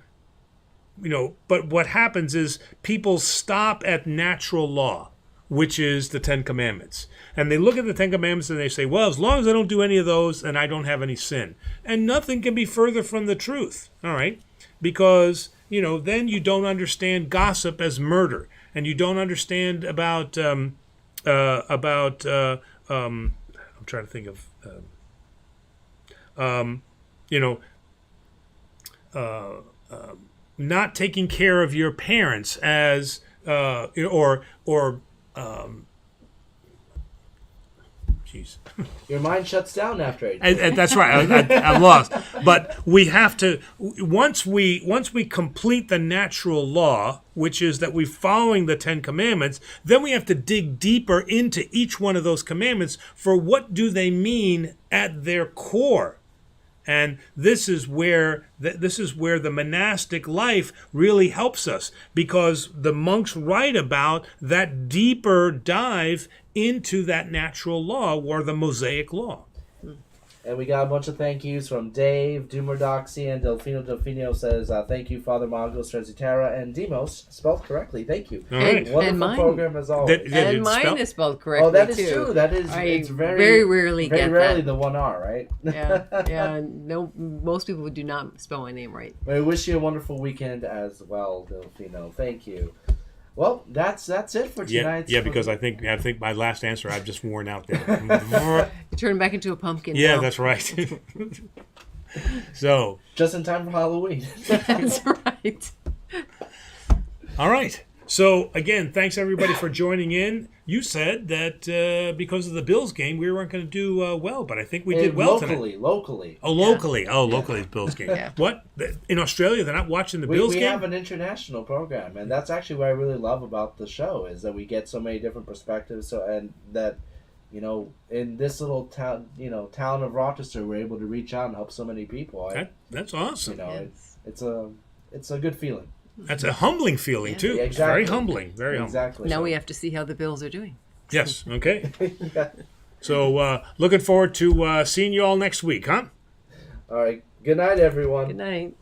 but what happens is people stop at natural law, which is the Ten Commandments. And they look at the Ten Commandments and they say, well, as long as I don't do any of those, then I don't have any sin. And nothing can be further from the truth, all right? Because, then you don't understand gossip as murder. And you don't understand about I'm trying to think of, not taking care of your parents as, jeez. Your mind shuts down after it. And that's right. I'm lost. But we have to, once we complete the natural law, which is that we're following the Ten Commandments, then we have to dig deeper into each one of those commandments for what do they mean at their core. And this is where the monastic life really helps us, because the monks write about that deeper dive into that natural law, or the Mosaic law. And we got a bunch of thank yous from Dave, Dumordoxy, and Delfino says, thank you, Father Maggos, Transitera, and Demos, spelled correctly. Thank you. All right. Wonderful program as always. And mine is spelled correctly, Oh, that is too. true. That is, it's very rarely very get rarely that. the one R, right? Yeah. No, most people do not spell my name right. We wish you a wonderful weekend as well, Delfino. Thank you. Well, that's it for tonight. Yeah, because I think my last answer I've just worn out there. You turn back into a pumpkin. Yeah, now. that's right. So just in time for Halloween. That's right. All right. So again, thanks everybody for joining in. You said that because of the Bills game, we weren't going to do well, but I think we did well tonight. Locally. Oh, locally. Oh, locally, Bills game. Yeah. What? In Australia, they're not watching the Bills game? We have an international program, and that's actually what I really love about the show, is that we get so many different perspectives, and that, in this little town, town of Rochester, we're able to reach out and help so many people. That's awesome. It's a good feeling. That's a humbling feeling, too. Yeah, exactly. Very humbling. Very humbling. Exactly. Now we have to see how the Bills are doing. Yes. Okay. Yeah. So looking forward to seeing you all next week, huh? All right. Good night, everyone. Good night.